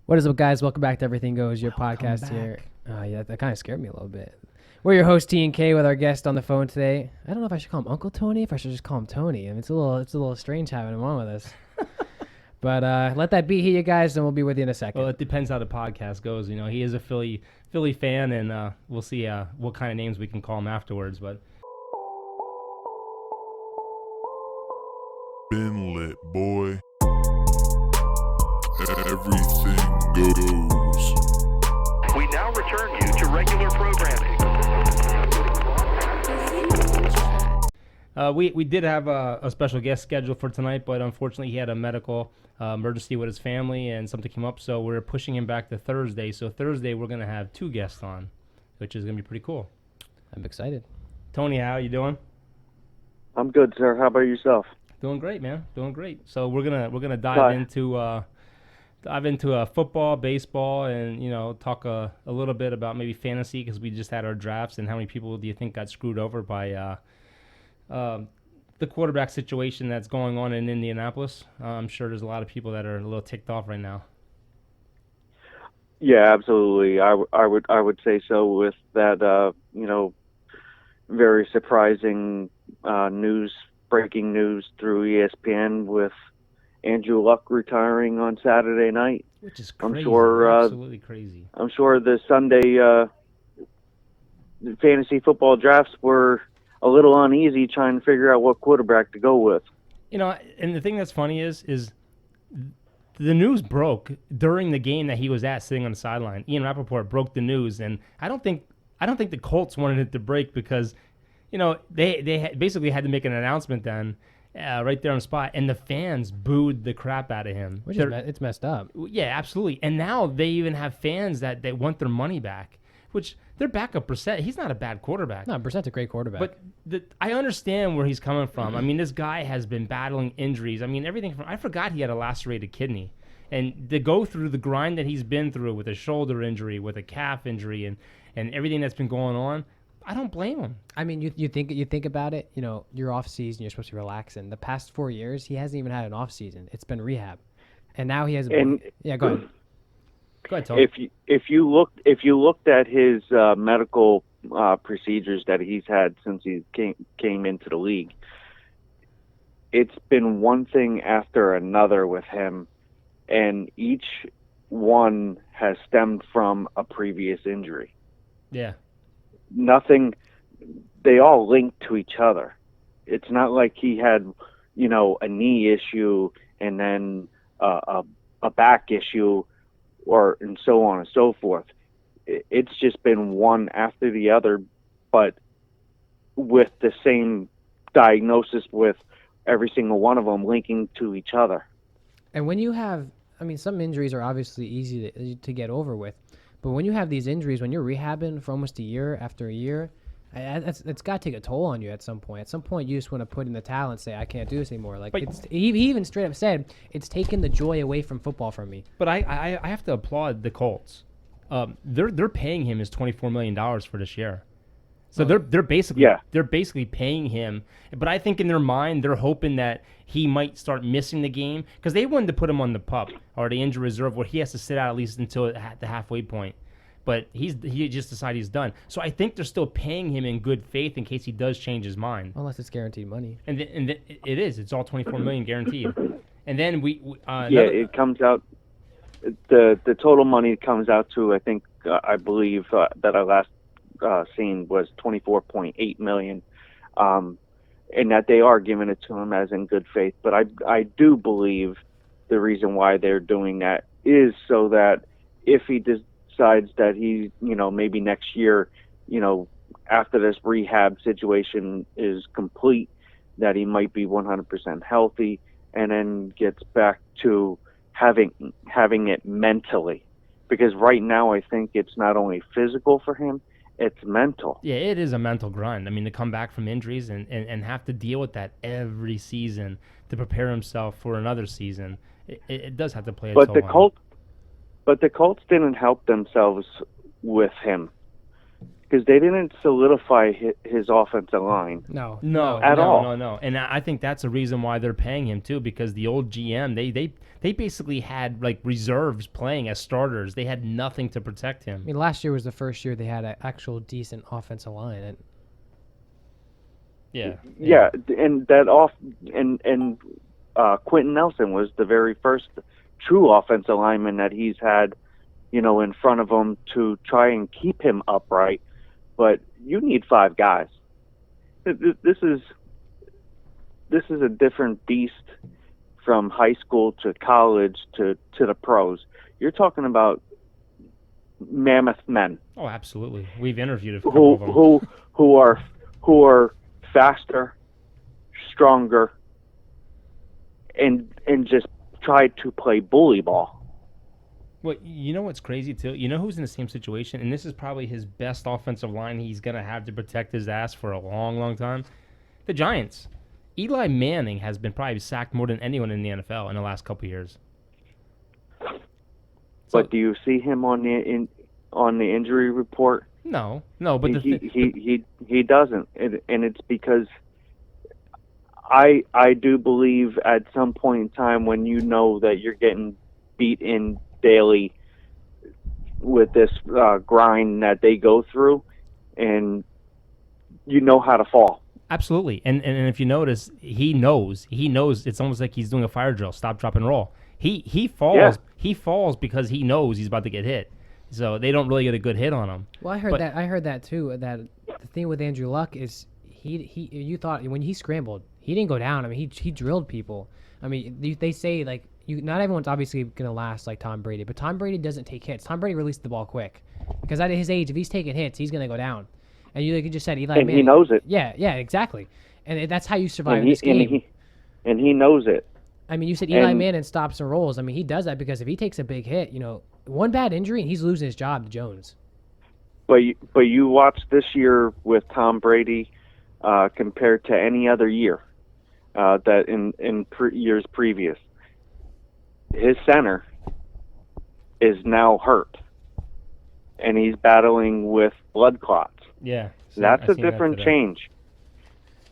What is up, guys? Welcome back to Everything Goes, your podcast here. Yeah, that kind of scared me a little bit. We're your host T and K with our guest on the phone today. I don't know if I should call him Uncle Tony, if I should just call him Tony. I mean, it's a little strange having him on with us. But let that beat hit you guys, and we'll be with you in a second. Well, it depends how the podcast goes. You know, he is a Philly fan, and we'll see what kind of names we can call him afterwards. But Been lit, boy. Everything goes. We now return you to regular programming. we did have a special guest scheduled for tonight, but unfortunately he had a medical emergency with his family, and something came up, so we're pushing him back to Thursday. So Thursday we're going to have two guests on, which is going to be pretty cool. I'm excited. Tony, how you doing? I'm good, sir. How about yourself? Doing great, man. Doing great. So we're gonna dive into football, baseball, and talk a little bit about maybe fantasy, because we just had our drafts. And how many people do you think got screwed over by the quarterback situation that's going on in Indianapolis? I'm sure there's a lot of people that are a little ticked off right now. Yeah, absolutely. I would say so, with that very surprising breaking news through ESPN with Andrew Luck retiring on Saturday night. Which is crazy. I'm sure, absolutely crazy. I'm sure the Sunday fantasy football drafts were a little uneasy trying to figure out what quarterback to go with. And the thing that's funny is the news broke during the game that he was at, sitting on the sideline. Ian Rappaport broke the news, and I don't think the Colts wanted it to break, because they basically had to make an announcement then, right there on the spot, and the fans booed the crap out of him. It's messed up. Yeah, absolutely. And now they even have fans that they want their money back, which their backup Brissett, he's not a bad quarterback. No, Brissett's a great quarterback. But I understand where he's coming from. I mean, this guy has been battling injuries. I mean, I forgot he had a lacerated kidney. And to go through the grind that he's been through with a shoulder injury, with a calf injury, and everything that's been going on, I don't blame him. I mean, you think about it. You're off season. You're supposed to be relaxing. The past 4 years, he hasn't even had an off season. It's been rehab, and now he has. Yeah, go ahead. Go ahead, Tony. If you looked at his medical procedures that he's had since he came into the league, it's been one thing after another with him, and each one has stemmed from a previous injury. Yeah. Nothing, they all link to each other. It's not like he had, a knee issue and then a back issue, and so on and so forth. It's just been one after the other, but with the same diagnosis, with every single one of them linking to each other. And when you have, some injuries are obviously easy to get over with. But when you have these injuries, when you're rehabbing for almost a year after a year, it's got to take a toll on you at some point. At some point, you just want to put in the towel and say, I can't do this anymore. He even straight up said, it's taken the joy away from football from me. But I have to applaud the Colts. They're paying him his $24 million for this year. So they're basically paying him. But I think in their mind, they're hoping that he might start missing the game, because they wanted to put him on the PUP or the injury reserve, where he has to sit out at least until the halfway point. But he just decided he's done. So I think they're still paying him in good faith in case he does change his mind. Unless it's guaranteed money. And it is. It's all $24 million guaranteed. And then it comes out. The total money comes out to, I believe that I last seen was $24.8 million, and that they are giving it to him as in good faith. But I do believe the reason why they're doing that is so that if he decides that he, maybe next year, after this rehab situation is complete, that he might be 100% healthy, and then gets back to having it mentally. Because right now I think it's not only physical for him, it's mental. Yeah, it is a mental grind. To come back from injuries and have to deal with that every season to prepare himself for another season, it does have to play a toll on him. But the Colts didn't help themselves with him. because they didn't solidify his offensive line. No, at all. No. And I think that's the reason why they're paying him too, because the old GM they basically had like reserves playing as starters. They had nothing to protect him. I mean, last year was the first year they had an actual decent offensive line. And yeah, and Quentin Nelson was the very first true offensive lineman that he's had, in front of him to try and keep him upright. But you need 5 guys. This is a different beast from high school to college to the pros. You're talking about mammoth men. Oh, absolutely. We've interviewed a couple of them. Who are faster, stronger, and just try to play bully ball. Well, you know what's crazy too? You know who's in the same situation, and this is probably his best offensive line he's gonna have to protect his ass for a long, long time. The Giants. Eli Manning has been probably sacked more than anyone in the NFL in the last couple of years. But do you see him on the injury report? No, but he doesn't, and it's because I do believe at some point in time when you know that you're getting beat in daily with this grind that they go through, and you know how to fall. Absolutely, and if you notice, he knows. It's almost like he's doing a fire drill. Stop, drop, and roll. He falls. Yeah. He falls because he knows he's about to get hit. So they don't really get a good hit on him. Well, I heard that too. That the thing with Andrew Luck is you thought when he scrambled, he didn't go down. I mean, he drilled people. I mean, they say like not everyone's obviously gonna last like Tom Brady, but Tom Brady doesn't take hits. Tom Brady released the ball quick because at his age, if he's taking hits, he's gonna go down. And you just said Eli Manning. He knows it. Yeah, exactly. And that's how you survive in this game. And he knows it. I mean, you said Eli Manning stops and rolls. I mean, he does that because if he takes a big hit, one bad injury and he's losing his job to Jones. But you watch this year with Tom Brady compared to any other year that in years previous. His center is now hurt, and he's battling with blood clots. Yeah, that's a different change.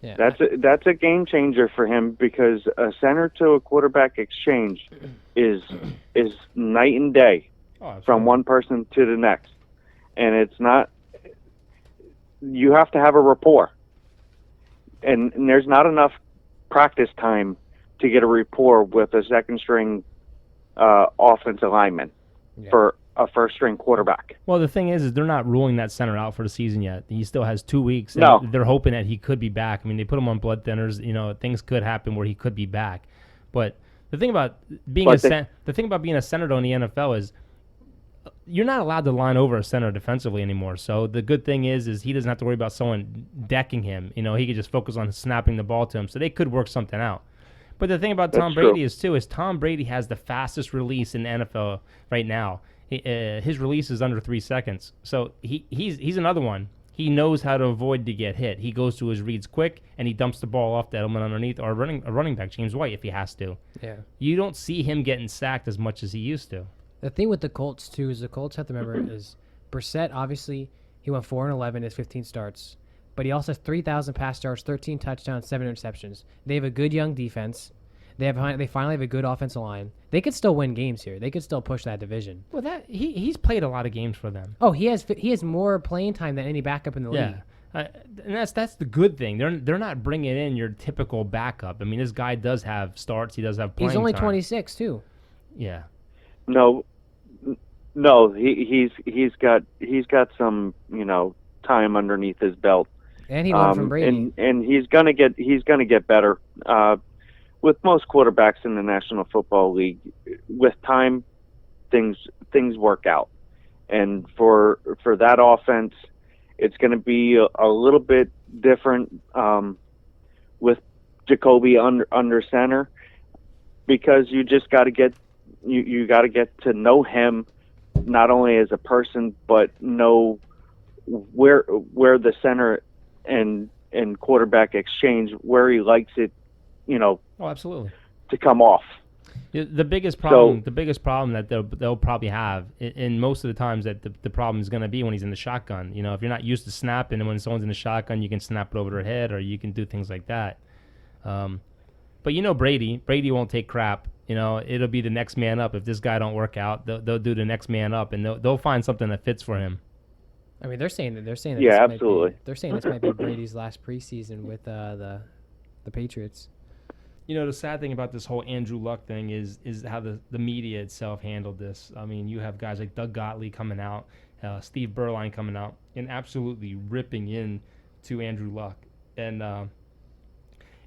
Yeah, that's a game changer for him because a center to a quarterback exchange is night and day from one person to the next, and it's not. You have to have a rapport, and there's not enough practice time to get a rapport with a second string offensive lineman for a first string quarterback. Well, the thing is they're not ruling that center out for the season yet. He still has 2 weeks. And no. They're hoping that he could be back. I mean, they put him on blood thinners. Things could happen where he could be back. But the thing about being a center in the NFL is you're not allowed to line over a center defensively anymore. So the good thing is he doesn't have to worry about someone decking him. He could just focus on snapping the ball to him. So they could work something out. But the thing about Tom Brady is Tom Brady has the fastest release in the NFL right now. His release is under 3 seconds. So he's another one. He knows how to avoid to get hit. He goes to his reads quick, and he dumps the ball off to Edelman underneath, or a running back, James White, if he has to. Yeah. You don't see him getting sacked as much as he used to. The thing with the Colts, too, is the Colts have to remember is Brissett, obviously, he went 4-11 in his 15 starts. But he also has 3,000 pass yards, 13 touchdowns, 7 interceptions. They have a good young defense. They finally have a good offensive line. They could still win games here. They could still push that division. Well, he's played a lot of games for them. Oh, he has more playing time than any backup in the league. And that's the good thing. They're not bringing in your typical backup. I mean, this guy does have starts. He does have playing time. He's only 26 too. Yeah. No, he's got some time underneath his belt. And he learned from Brady. And he's gonna get better. With most quarterbacks in the National Football League, with time, things work out. And for that offense, it's going to be a little bit different with Jacoby under center, because you just got to get you got to get to know him not only as a person but know where the center and quarterback exchange, where he likes it. Oh, absolutely. To come off. Yeah, the biggest problem that they'll probably have, in most of the times that the problem is going to be when he's in the shotgun. You know, if you're not used to snapping, and when someone's in the shotgun, you can snap it over their head, or you can do things like that. But you know, Brady won't take crap. You know, it'll be the next man up. If this guy don't work out, they'll do the next man up, and they'll find something that fits for him. I mean, they're saying that yeah, absolutely. they're saying this might be Brady's last preseason with the Patriots. You know, the sad thing about this whole Andrew Luck thing is how the media itself handled this. I mean, you have guys like Doug Gottlieb coming out, Steve Berline coming out, and absolutely ripping in to Andrew Luck. And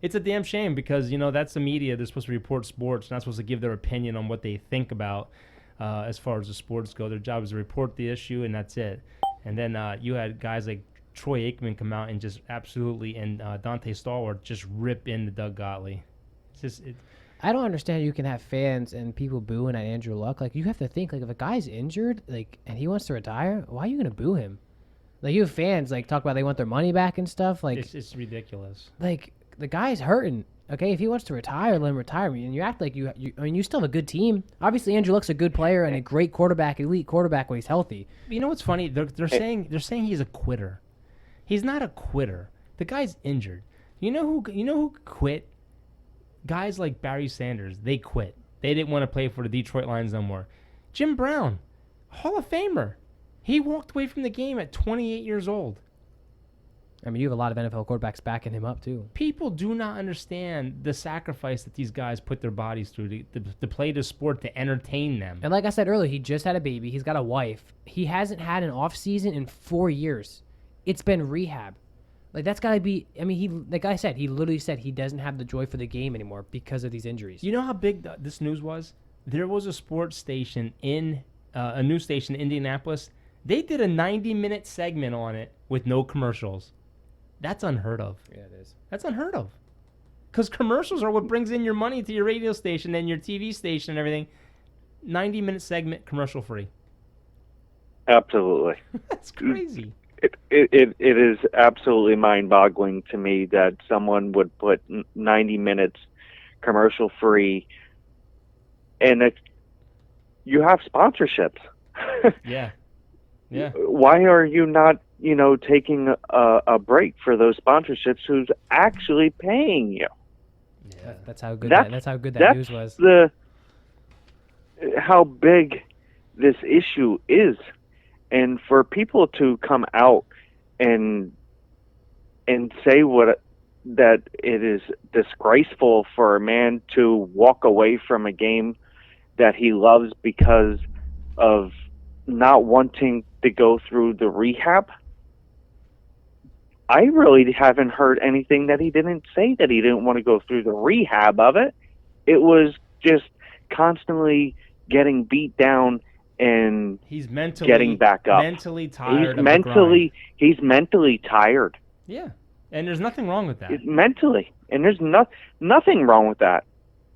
it's a damn shame because, you know, that's the media. They're supposed to report sports, not supposed to give their opinion on what they think about as far as the sports go. Their job is to report the issue, and that's it. And then you had guys like Troy Aikman come out and just absolutely, and Dante Stallworth just rip into Doug Gottlieb. I don't understand how you can have fans and people booing at Andrew Luck. Like, you have to think, like, if a guy's injured, like, and he wants to retire, why are you gonna boo him? Like, you have fans like talk about they want their money back and stuff. Like, it's ridiculous. Like, the guy's hurting. Okay, if he wants to retire, let him retire. And you act like you I mean, you still have a good team. Obviously, Andrew Luck's a good player and a great quarterback, elite quarterback when he's healthy. You know what's funny? They're saying he's a quitter. He's not a quitter. The guy's injured. You know who quit? Guys like Barry Sanders, they quit. They didn't want to play for the Detroit Lions no more. Jim Brown, Hall of Famer. He walked away from the game at 28 years old. I mean, you have a lot of NFL quarterbacks backing him up, too. People do not understand the sacrifice that these guys put their bodies through to play the sport, to entertain them. And like I said earlier, he just had a baby. He's got a wife. He hasn't had an off season in 4 years. It's been rehab. Like, that's got to be... I mean, like I said, he literally said he doesn't have the joy for the game anymore because of these injuries. You know how big this news was? There was a sports station a news station in Indianapolis. They did a 90-minute segment on it with no commercials. That's unheard of. Yeah, it is. That's unheard of. Because commercials are what brings in your money to your radio station and your TV station and everything. 90-minute segment, commercial-free. Absolutely. That's crazy. It is absolutely mind-boggling to me that someone would put 90 minutes commercial-free, and you have sponsorships. Yeah. Why are you not, taking a break for those sponsorships? Who's actually paying you? Yeah, that's how good that news was. How big this issue is. And for people to come out and say that it is disgraceful for a man to walk away from a game that he loves because of not wanting to go through the rehab, I really haven't heard anything that he didn't say that he didn't want to go through the rehab of it. It was just constantly getting beat down and he's mentally getting back up. Mentally tired. He's mentally tired. Yeah, and there's nothing wrong with that. Mentally, and there's nothing wrong with that.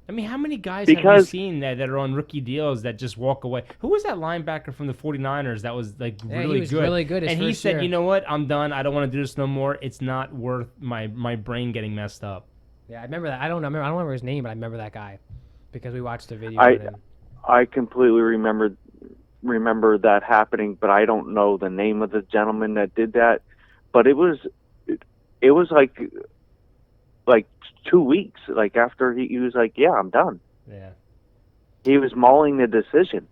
I mean, how many guys have you seen that are on rookie deals that just walk away? Who was that linebacker from the 49ers that was really good? He was really good. And he said, you know what? I'm done. I don't want to do this no more. It's not worth my brain getting messed up. Yeah, I remember that. I don't remember his name, but I remember that guy because we watched the video with him. I completely remember that happening, but I don't know the name of the gentleman that did that. But it was like 2 weeks, like after he was like, yeah, I'm done. Yeah. He was mauling the decision.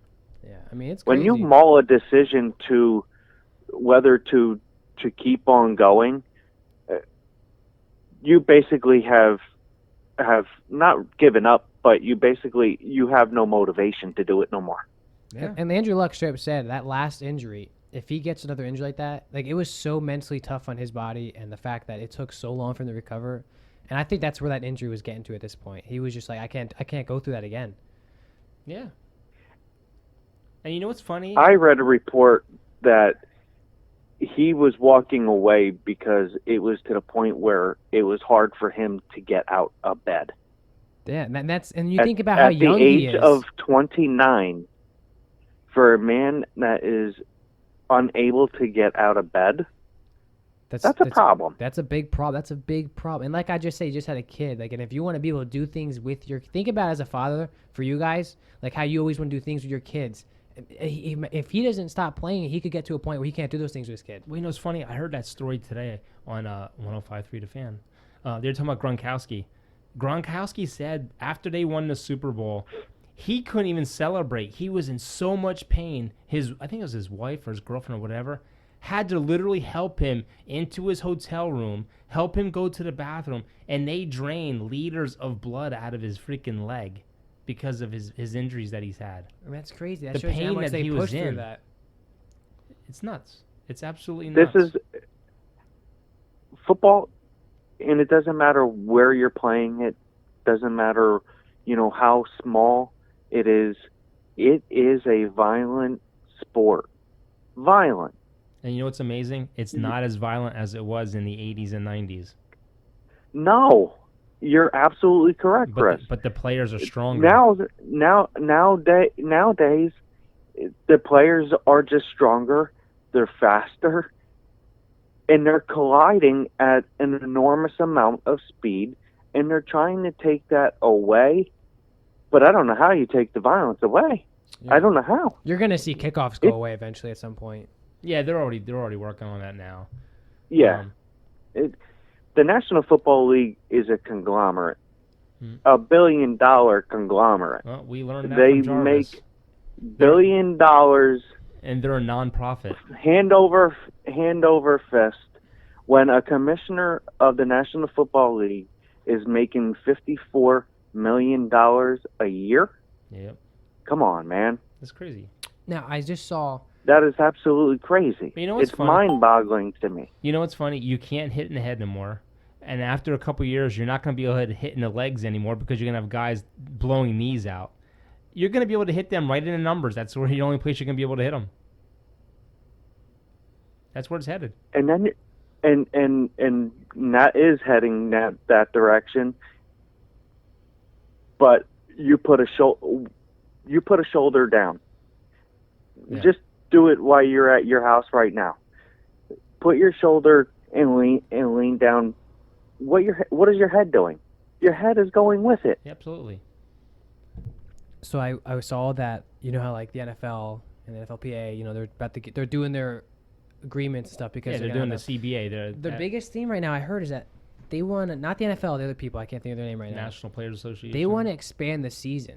Yeah, I mean, it's crazy. When you maul a decision to whether to keep on going, you basically have not given up, but you have no motivation to do it no more. Yeah. And Andrew Luck straight up said that last injury, if he gets another injury like that, like, it was so mentally tough on his body, and the fact that it took so long for him to recover. And I think that's where that injury was getting to at this point. He was just like, I can't go through that again. Yeah. And you know what's funny? I read a report that he was walking away because it was to the point where it was hard for him to get out of bed. Yeah, and you think about how young he is. At the age of 29, for a man that is unable to get out of bed, That's a problem. That's a big problem. That's a big problem. And like I just said, you just had a kid. Like, and if you want to be able to do things with think about it as a father for you guys, like how you always want to do things with your kids. If he doesn't stop playing, he could get to a point where he can't do those things with his kid. Well, it's funny. I heard that story today on 105.3 The Fan. They were talking about Gronkowski. Gronkowski said after they won the Super Bowl, he couldn't even celebrate. He was in so much pain. I think it was his wife or his girlfriend or whatever, had to literally help him into his hotel room, help him go to the bathroom, and they drained liters of blood out of his freaking leg because of his injuries that he's had. I mean, that's crazy. That The shows you how pain much that they he was pushed through in. that. It's nuts. It's absolutely nuts. This is football, and it doesn't matter where you're playing it. Doesn't matter, how small it is. It is a violent sport. Violent. And you know what's amazing? It's not as violent as it was in the 80s and 90s. No, you're absolutely correct, Chris. But the players are stronger. Nowadays, the players are just stronger. They're faster, and they're colliding at an enormous amount of speed, and they're trying to take that away. But I don't know how you take the violence away. Yeah. I don't know how. You're gonna see kickoffs go away eventually at some point. Yeah, they're already working on that now. Yeah. The National Football League is a conglomerate, $1 billion conglomerate. Well, we learned that They from Jarvis. make $1 billion and they're a non-profit. hand over fist when a commissioner of the National Football League is making $54 million a year. Yep. Come on, man. That's crazy. Now, I just saw... That is absolutely crazy. You know what's it's funny? mind-boggling to me. You know what's funny? You can't hit in the head anymore. And after a couple years, you're not going to be able to hit in the legs anymore because you're going to have guys blowing knees out. You're going to be able to hit them right in the numbers. That's where the only place you're going to be able to hit them. That's where it's headed. And then, and that is heading that direction. But you put a shoulder down. Yeah. Just do it while you're at your house right now. Put your shoulder and lean down. What is your head doing? Your head is going with it. Yeah, absolutely. So I saw that, how like the NFL and the NFLPA, they're doing their agreements and stuff because they're doing the CBA. The biggest theme right now I heard is that they want to, not the NFL, the other people, I can't think of their name right now. National Players Association. They want to expand the season,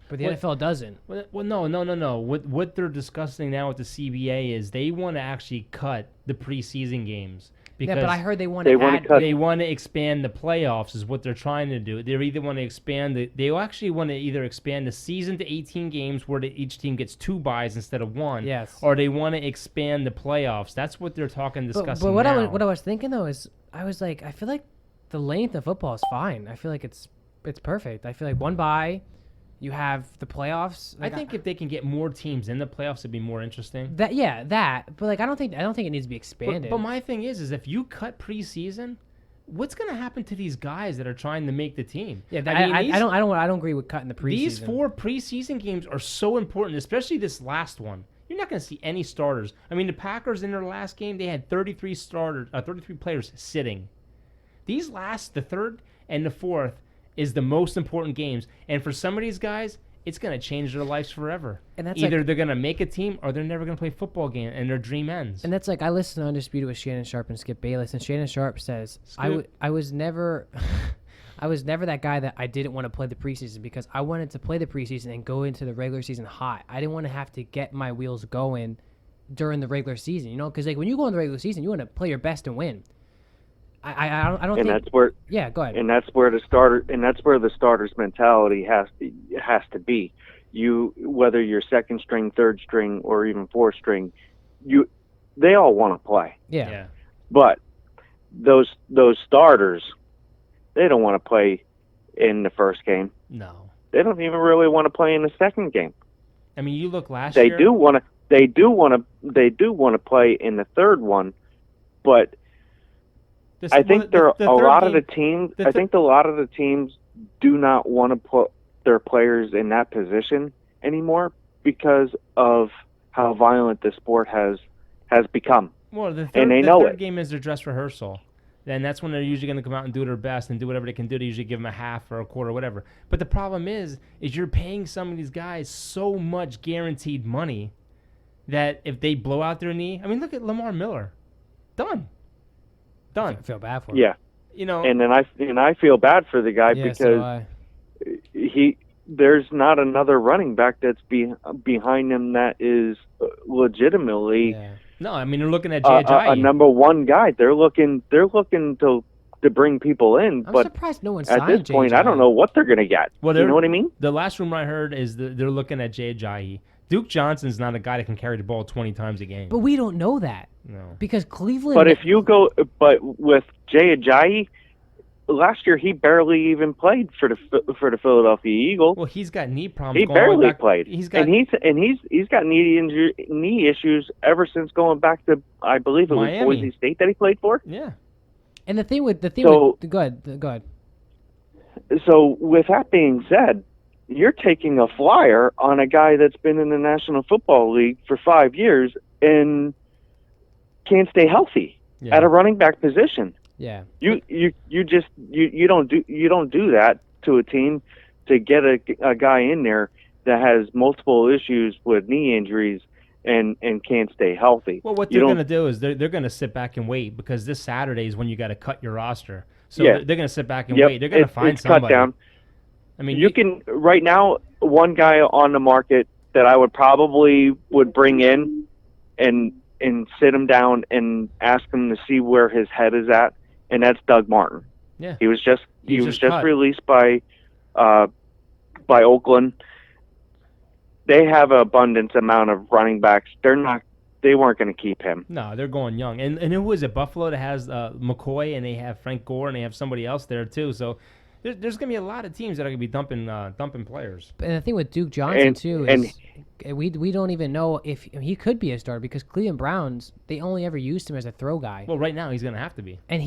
but the NFL doesn't. Well, no. What they're discussing now with the CBA is they want to actually cut the preseason games. Because yeah, but I heard they want to they want to expand the playoffs is what they're trying to do. They either want to expand they actually want to either expand the season to 18 games where each team gets 2 byes instead of 1. Yes. Or they want to expand the playoffs. That's what they're discussing. But what now. I was thinking though is I was like, I feel like the length of football is fine. I feel like it's perfect. I feel like 1 bye, you have the playoffs. I think if they can get more teams in the playoffs, it'd be more interesting. But like I don't think it needs to be expanded. But my thing is if you cut preseason, what's going to happen to these guys that are trying to make the team? Yeah, I don't agree with cutting the preseason. These 4 preseason games are so important, especially this last one. You're not going to see any starters. I mean, the Packers in their last game, they had 33 players sitting. The third and the fourth is the most important games. And for some of these guys, it's going to change their lives forever. And that's either they're going to make a team or they're never going to play football again and their dream ends. And that's like, I listened to Undisputed with Shannon Sharp and Skip Bayless, and Shannon Sharp says, I was never that guy that I didn't want to play the preseason because I wanted to play the preseason and go into the regular season hot. I didn't want to have to get my wheels going during the regular season, because like when you go in the regular season, you want to play your best and win. I don't think. That's where. Yeah, go ahead. And that's where the starter's mentality has to be. You, whether you're second string, third string, or even fourth string, they all want to play. Yeah. But those starters, they don't want to play in the first game. No. They don't even really want to play in the second game. I mean, you look last year. They do want to play in the third one, but. I think a lot of the teams do not want to put their players in that position anymore because of how violent the sport has become. Well, the and they the know third it. game is their dress rehearsal. And that's when they're usually going to come out and do their best and do whatever they can do to usually give them a half or a quarter or whatever. But the problem is you're paying some of these guys so much guaranteed money that if they blow out their knee, I mean, look at Lamar Miller. Done. I feel bad for him. Yeah. You know, And I feel bad for the guy Yeah, so do because I. there's not another running back that's behind him that is legitimately Yeah. no, I mean, they're looking at Jay Ajayi. a number one guy. They're looking to bring people in, I'm but surprised no one at signed this point, Jay I don't know what they're gonna get. Well, You know what I mean? The last rumor I heard is that they're looking at Jay Ajayi. Duke Johnson's not a guy that can carry the ball 20 times a game. But we don't know that. No. Because Cleveland. But but with Jay Ajayi, last year he barely even played for the Philadelphia Eagles. Well, he's got knee problems. He going all the way barely back. played. He's got He's got knee issues ever since going back to, I believe it was Miami. Boise State that he played for. Yeah. And the thing with So- go ahead. So with that being said, you're taking a flyer on a guy that's been in the National Football League for 5 years and can't stay healthy Yeah. at a running back position. Yeah. You don't do that to a team to get a guy in there that has multiple issues with knee injuries and can't stay healthy. Well, what You they're don't- going to do is they're going to sit back and wait because this Saturday is when you got to cut your roster. So Yeah. they're going to sit back and Yep, wait. They're going to it's find cut somebody. down. I mean, You can right now, one guy on the market that I would bring in and sit him down and ask him to see where his head is at, and that's Doug Martin. Yeah. He was just He was just cut. released by Oakland. They have an abundance amount of running backs. They weren't going to keep him. No, they're going young. And who is it? Buffalo that has McCoy, and they have Frank Gore, and they have somebody else there too. So there's going to be a lot of teams that are going to be dumping players. And the thing with Duke Johnson And- too and- is we don't even know if he could be a starter because Cleveland Browns, they only ever used him as a throw guy. Well, right now he's going to have to be. And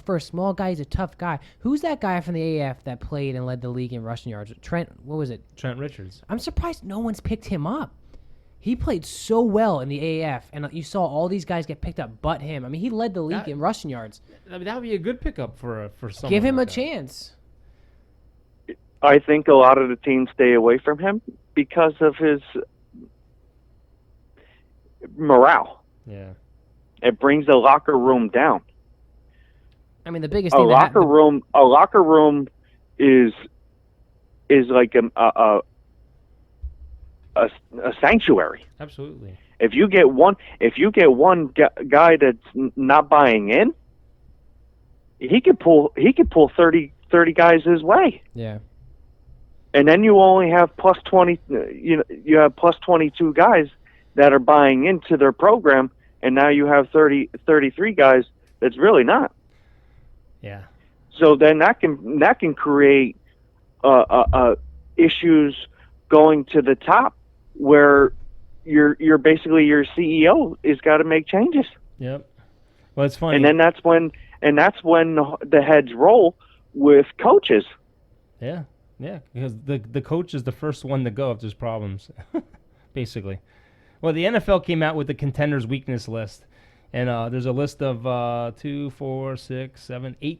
for a small guy, he's a tough guy. Who's that guy from the AF that played and led the league in rushing yards? Trent, what was it? Trent Richards. I'm surprised no one's picked him up. He played so well in the AF, and you saw all these guys get picked up but him. I mean, he led the league in rushing yards. That would be a good pickup for someone. Give him like a that. chance. I think a lot of the teams stay away from him because of his morale. Yeah. It brings the locker room down. I mean, the biggest A thing locker room is like a sanctuary. Absolutely. If you get one guy that's not buying in, he could pull 30 guys his way. Yeah. And then you only have plus 20. You have plus 22 guys that are buying into their program, and now you have 33 guys that's really not. Yeah. So then that can create issues going to the top, where you're basically your CEO is got to make changes. Yep. Well, it's funny. And then that's when the heads roll with coaches. Yeah. Yeah, because the coach is the first one to go if there's problems, basically. Well, the NFL came out with the contenders weakness list, and there's a list of 8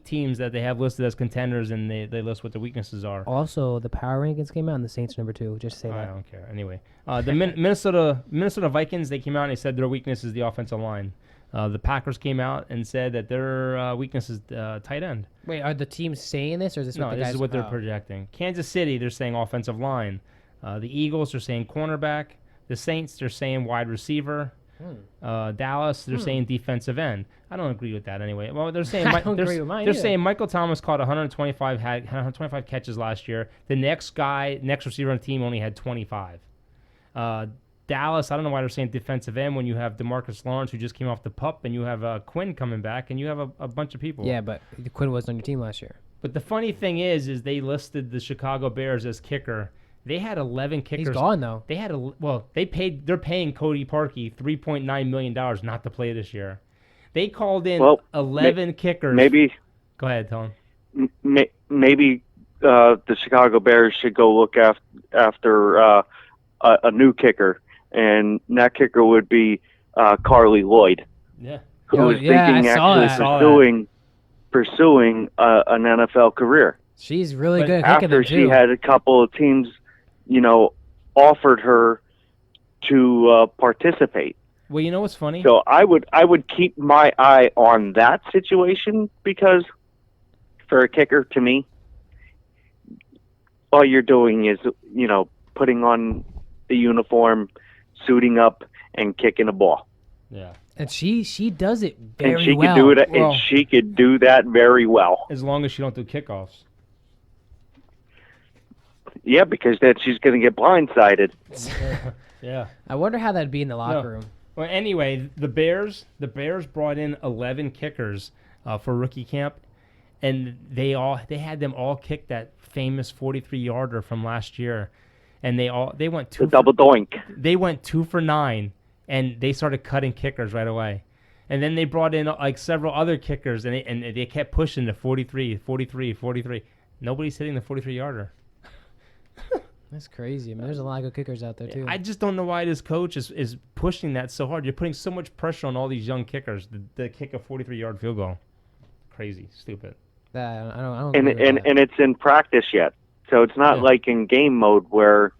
teams that they have listed as contenders, and they list what their weaknesses are. Also, the power rankings came out, and the Saints are number 2. Just say I that. don't care. Anyway, the Minnesota Vikings, they came out and they said their weakness is the offensive line. The Packers came out and said that their weakness is tight end. Wait, are the teams saying this, or is this No, what the this guys? is what they're oh. projecting. Kansas City, they're saying offensive line. The Eagles are saying cornerback. The Saints, they're saying wide receiver. Dallas, they're saying defensive end. I don't agree with that anyway. Well, they're saying I don't agree with mine they're either. saying Michael Thomas caught 125 catches last year. The next receiver on the team only had 25. Dallas, I don't know why they're saying defensive end when you have DeMarcus Lawrence, who just came off the PUP, and you have Quinn coming back, and you have a bunch of people. Yeah, but Quinn wasn't on your team last year. But the funny thing is they listed the Chicago Bears as kicker. They had 11 kickers. He's gone though. They had they're paying Cody Parkey $3.9 million not to play this year. They called in 11 kickers. Maybe. Go ahead, Tom. Maybe the Chicago Bears should go look after a new kicker, and that kicker would be Carly Lloyd. Yeah. who is yeah, thinking I saw actually pursuing an NFL career. She's really But good at kicking After them she too. had a couple of teams, offered her to participate. Well, you know what's funny? So I would keep my eye on that situation, because for a kicker, to me, all you're doing is putting on the uniform, suiting up, and kicking a ball. Yeah. And she does it very And she well. could do it. Well- And she could do that very well. As long as you don't do kickoffs. Yeah, because then she's going to get blindsided. Yeah. I wonder how that'd be in the locker room. Well, anyway, the Bears brought in 11 kickers for rookie camp, and they had them all kick that famous 43-yarder from last year, and they went The double doink. They went 2 for 9, and they started cutting kickers right away. And then they brought in like several other kickers, and they kept pushing the 43, 43, 43. Nobody's hitting the 43-yarder. That's crazy. I mean, there's a lot of good kickers out there too. I just don't know why this coach is pushing that so hard. You're putting so much pressure on all these young kickers to kick a 43-yard field goal. Crazy, stupid. I don't And agree with that. it's in practice yet, so it's not like in game mode where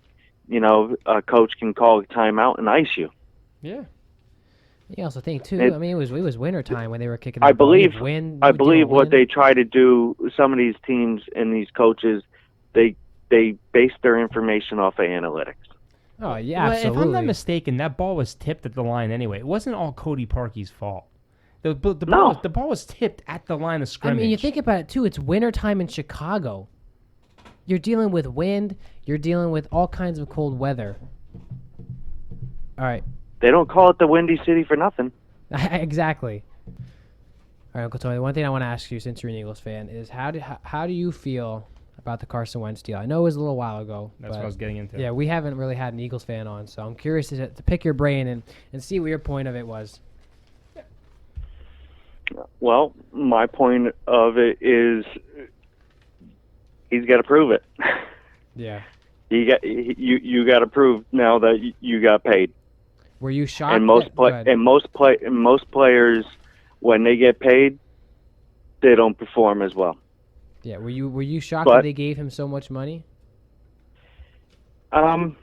a coach can call a timeout and ice you. Yeah. You also think too. It- I mean, it was winter time when they were kicking. I the ball. You believe have wind, I you deal believe with what wind. they try to do. Some of these teams and these coaches, they base their information off of analytics. Oh yeah, Well, absolutely. if I'm not mistaken, that ball was tipped at the line anyway. It wasn't all Cody Parkey's fault. The ball was tipped at the line of I scrimmage. mean, you think about it too. It's winter time in Chicago. You're dealing with wind. You're dealing with all kinds of cold weather. All right. They don't call it the Windy City for nothing. Exactly. All right, Uncle Tony. One thing I want to ask you, since you're an Eagles fan, is how do you feel about the Carson Wentz deal? I know it was a little while ago. That's but what I was getting into. Yeah, we haven't really had an Eagles fan on, so I'm curious to pick your brain and see what your point of it was. Well, my point of it is he's got to prove it. Yeah. You got to prove now that you got paid. Were you shocked? And most players, when they get paid, they don't perform as well. Yeah. Were you shocked But- that they gave him so much money? No,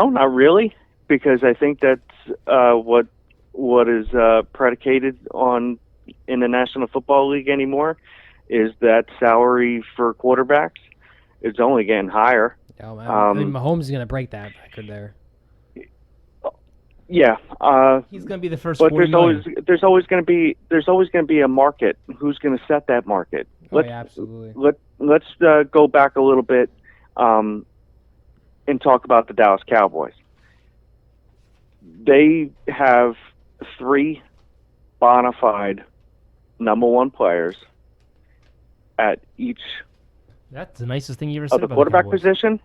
not really, because I think that's what is predicated on in the National Football League anymore is that salary for quarterbacks is only getting higher. Oh, I mean, Mahomes is gonna break that record there. Yeah, He's going to be the first but 40 million. there's always going to be a market. Who's going to set that market? Oh, yeah, absolutely. Let's go back a little bit and talk about the Dallas Cowboys. They have 3 bona fide number 1 players at each That's the nicest thing you ever said of the about quarterback Cowboys. position,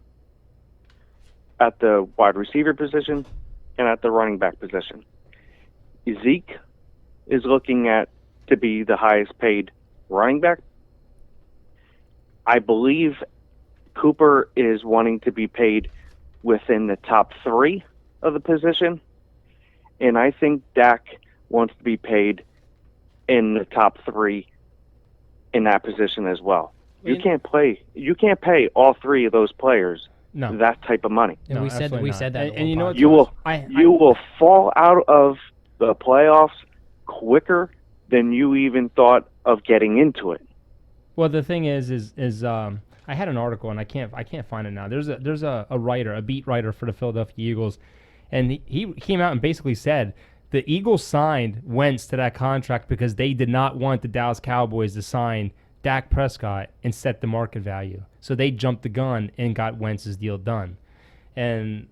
at the wide receiver position, and at the running back position. Zeke is looking to be the highest paid running back. I believe Cooper is wanting to be paid within the top 3 of the position. And I think Dak wants to be paid in the top 3 in that position as well. You can't pay all 3 of those players that type of money. And No, we said absolutely not. that. And you know what? You will fall out of the playoffs quicker than you even thought of getting into it. Well, the thing is I had an article and I can't find it now. There's a writer, a beat writer for the Philadelphia Eagles, and he came out and basically said the Eagles signed Wentz to that contract because they did not want the Dallas Cowboys to sign Dak Prescott and set the market value. So they jumped the gun and got Wentz's deal done. And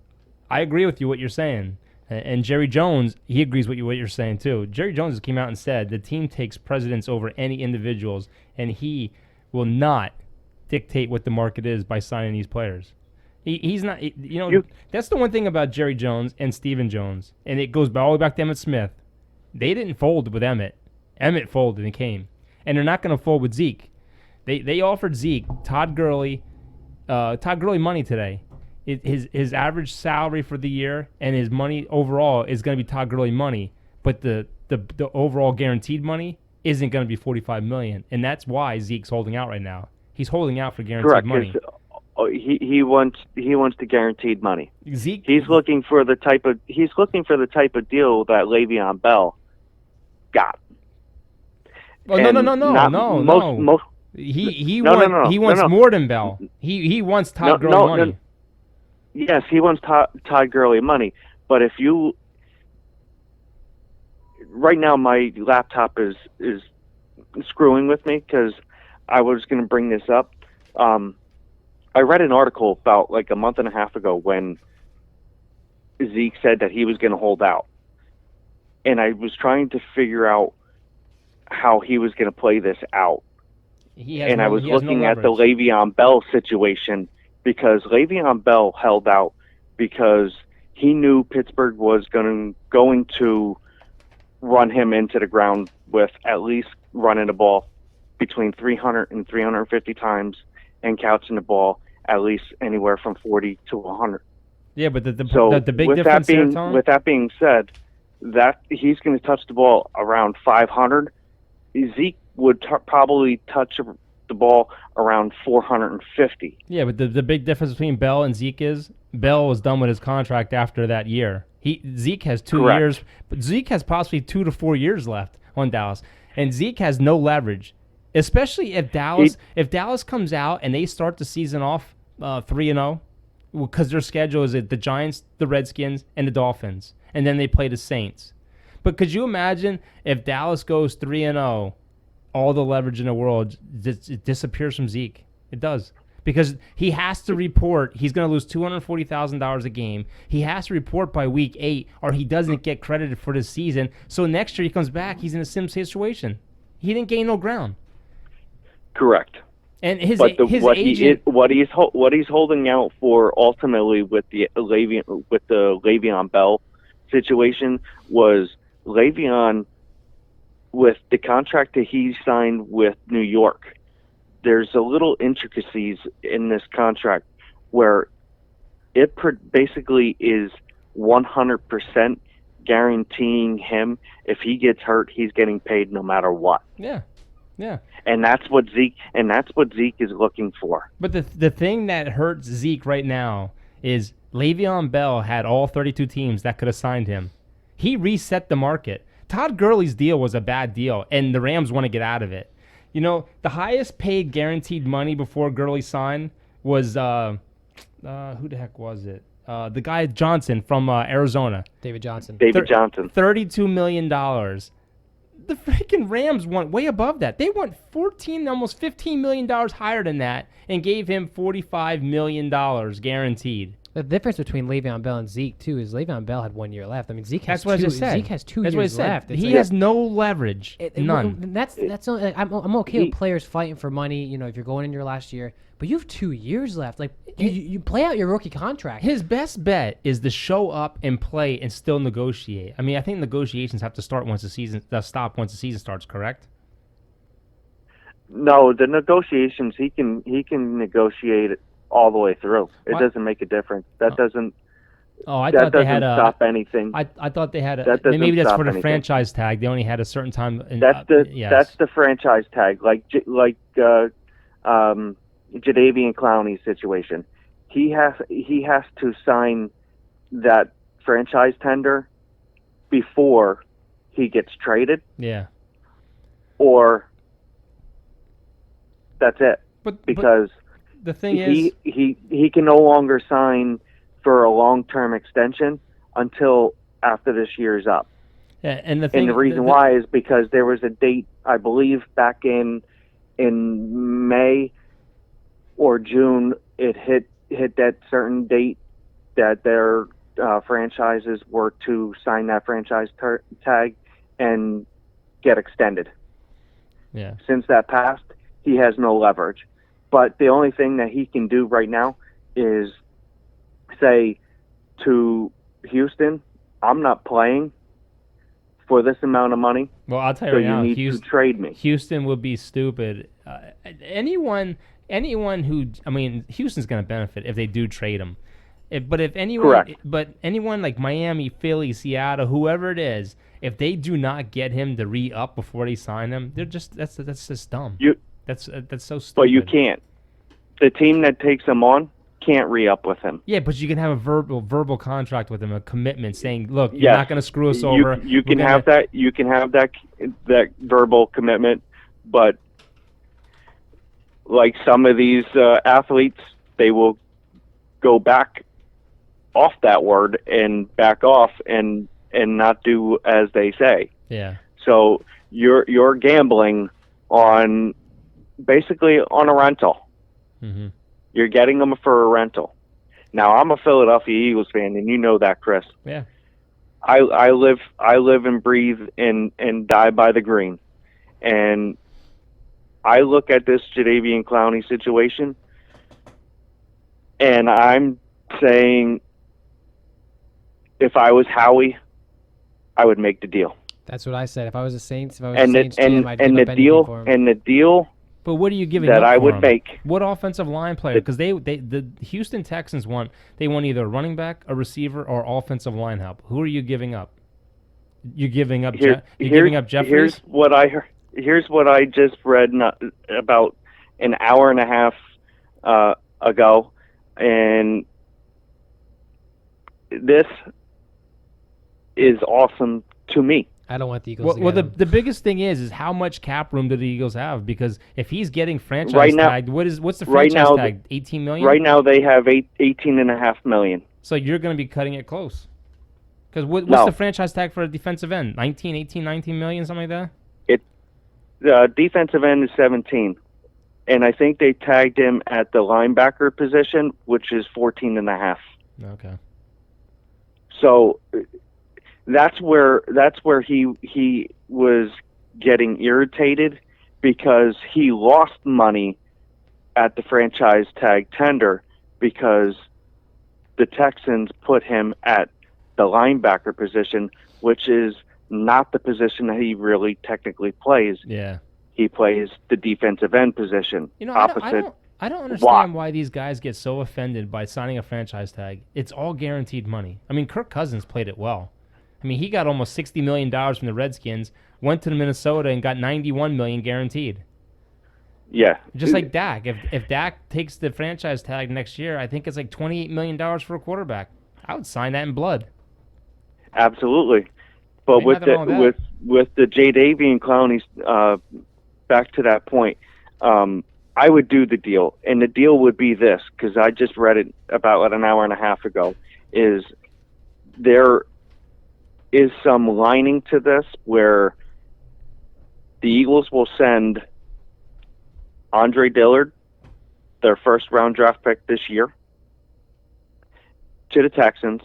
I agree with you what you're saying. And Jerry Jones, he agrees with what you're saying too. Jerry Jones came out and said the team takes precedence over any individuals, and he will not dictate what the market is by signing these players. He's not, that's the one thing about Jerry Jones and Stephen Jones, and it goes all the way back to Emmitt Smith. They didn't fold with Emmitt. Emmitt folded and came. And they're not going to fold with Zeke. They offered Zeke, Todd Gurley money today. His average salary for the year and his money overall is going to be Todd Gurley money, but the the overall guaranteed money isn't going to be $45 million, and that's why Zeke's holding out right now. He's holding out for guaranteed money. He wants the guaranteed money. Zeke, he's looking for the type of deal that Le'Veon Bell got. Oh, no. He wants more than Bell. He wants Todd Gurley money. Yes, he wants Todd Gurley money. But if you right now, my laptop is screwing with me because I was going to bring this up. I read an article about like a month and a half ago when Zeke said that he was going to hold out, and I was trying to figure out how he was going to play this out. I was looking at the Le'Veon Bell situation because Le'Veon Bell held out because he knew Pittsburgh was going to run him into the ground with at least running the ball between 300 and 350 times and couching the ball at least anywhere from 40 to 100. Yeah, but the big difference there, Tom? With that being said, that he's going to touch the ball around 500. Zeke would probably touch the ball around 450. Yeah, but the big difference between Bell and Zeke is Bell was done with his contract after that year. Zeke has 2 years, but Zeke has possibly 2 to 4 years left on Dallas, and Zeke has no leverage, especially if Dallas comes out and they start the season off 3-0, because their schedule is the Giants, the Redskins, and the Dolphins, and then they play the Saints. But could you imagine if Dallas goes 3-0, all the leverage in the world it disappears from Zeke? It does. Because he has to report, he's going to lose $240,000 a game. He has to report by week 8, or he doesn't get credited for this season. So next year he comes back, he's in a same situation. He didn't gain no ground. Correct. And his agent, what he's holding out for ultimately with the Le'Veon Bell situation was Le'Veon, with the contract that he signed with New York. There's a little intricacies in this contract where it basically is 100% guaranteeing him if he gets hurt, he's getting paid no matter what. Yeah. And that's what Zeke is looking for. But the thing that hurts Zeke right now is Le'Veon Bell had all 32 teams that could have signed him. He reset the market. Todd Gurley's deal was a bad deal, and the Rams want to get out of it. You know, the highest paid guaranteed money before Gurley signed was, who the heck was it? The guy Johnson from Arizona. David Johnson. $32 million. The freaking Rams went way above that. They went almost $15 million higher than that and gave him $45 million guaranteed. The difference between Le'Veon Bell and Zeke, too, is Le'Veon Bell had 1 year left. I mean, Zeke has Zeke has 2 years left. He has no leverage. None. That's only, I'm okay with players fighting for money, you know, if you're going in your last year. But you have 2 years left. Like, you play out your rookie contract. His best bet is to show up and play and still negotiate. I mean, I think negotiations have to stop once the season starts, correct? No, the negotiations, he can negotiate all the way through. It doesn't make a difference. That doesn't. Oh, I thought they had stop anything. I thought they had maybe that's for the franchise tag. They only had a certain time. That's the franchise tag, like Jadeveon Clowney's situation. He has to sign that franchise tender before he gets traded. Yeah. Or that's it. Because the thing is, he can no longer sign for a long-term extension until after this year's up. Yeah, and the reason why is because there was a date, I believe, back in May or June, it hit that certain date that their franchises were to sign that franchise tag and get extended. Yeah. Since that passed, he has no leverage. But the only thing that he can do right now is say to Houston, I'm not playing for this amount of money. Well, I'll tell you right now, you need to trade me. Houston would be stupid. Anyone who, I mean, Houston's going to benefit if they do trade him. But if anyone, Correct. but anyone like Miami, Philly, Seattle, whoever it is, if they do not get him to re-up before they sign him, they're just that's just dumb. That's so stupid. But you can't. The team that takes him on can't re-up with him. Yeah, but you can have a verbal contract with him, a commitment saying, "Look, you're not going to screw us over." You can have that. You can have that verbal commitment, but like some of these athletes, they will go back off that word and back off and not do as they say. Yeah. So you're gambling on basically on a rental. Mm-hmm. You're getting them for a rental. Now I'm a Philadelphia Eagles fan, and you know that, Chris. Yeah. I live and breathe and die by the green, and I look at this Jadeveon Clowney situation, and I'm saying, if I was Howie, I would make the deal. That's what I said. If I was a Saints, GM, I'd give up anything for him. And the deal. But what are you giving that up I for would him? make? What offensive line player? Because the Houston Texans want either a running back, a receiver, or offensive line help. Who are you giving up? You're giving up. Giving up Jeffries. Here's what I just read about an hour and a half ago, and this is awesome to me. I don't want the Eagles. Well, the biggest thing is how much cap room do the Eagles have? Because if he's getting franchise tagged, what's the franchise tag? 18 million. Right now they have 18.5 million. So you're going to be cutting it close. Because what's the franchise tag for a defensive end? 19 million, something like that. The defensive end is 17, and I think they tagged him at the linebacker position, which is 14.5. Okay. So that's where he was getting irritated, because he lost money at the franchise tag tender because the Texans put him at the linebacker position, which is not the position that he really technically plays. Yeah. He plays the defensive end position. Opposite. I don't understand why these guys get so offended by signing a franchise tag. It's all guaranteed money. I mean, Kirk Cousins played it well. I mean, he got almost $60 million from the Redskins, went to Minnesota and got $91 million guaranteed. Yeah. Just like Dak. If Dak takes the franchise tag next year, I think it's like $28 million for a quarterback. I would sign that in blood. Absolutely. But with the Jadeveon Clowney, back to that point, I would do the deal, and the deal would be this, because I just read it about an hour and a half ago, is there is some lining to this where the Eagles will send Andre Dillard, their first-round draft pick this year, to the Texans.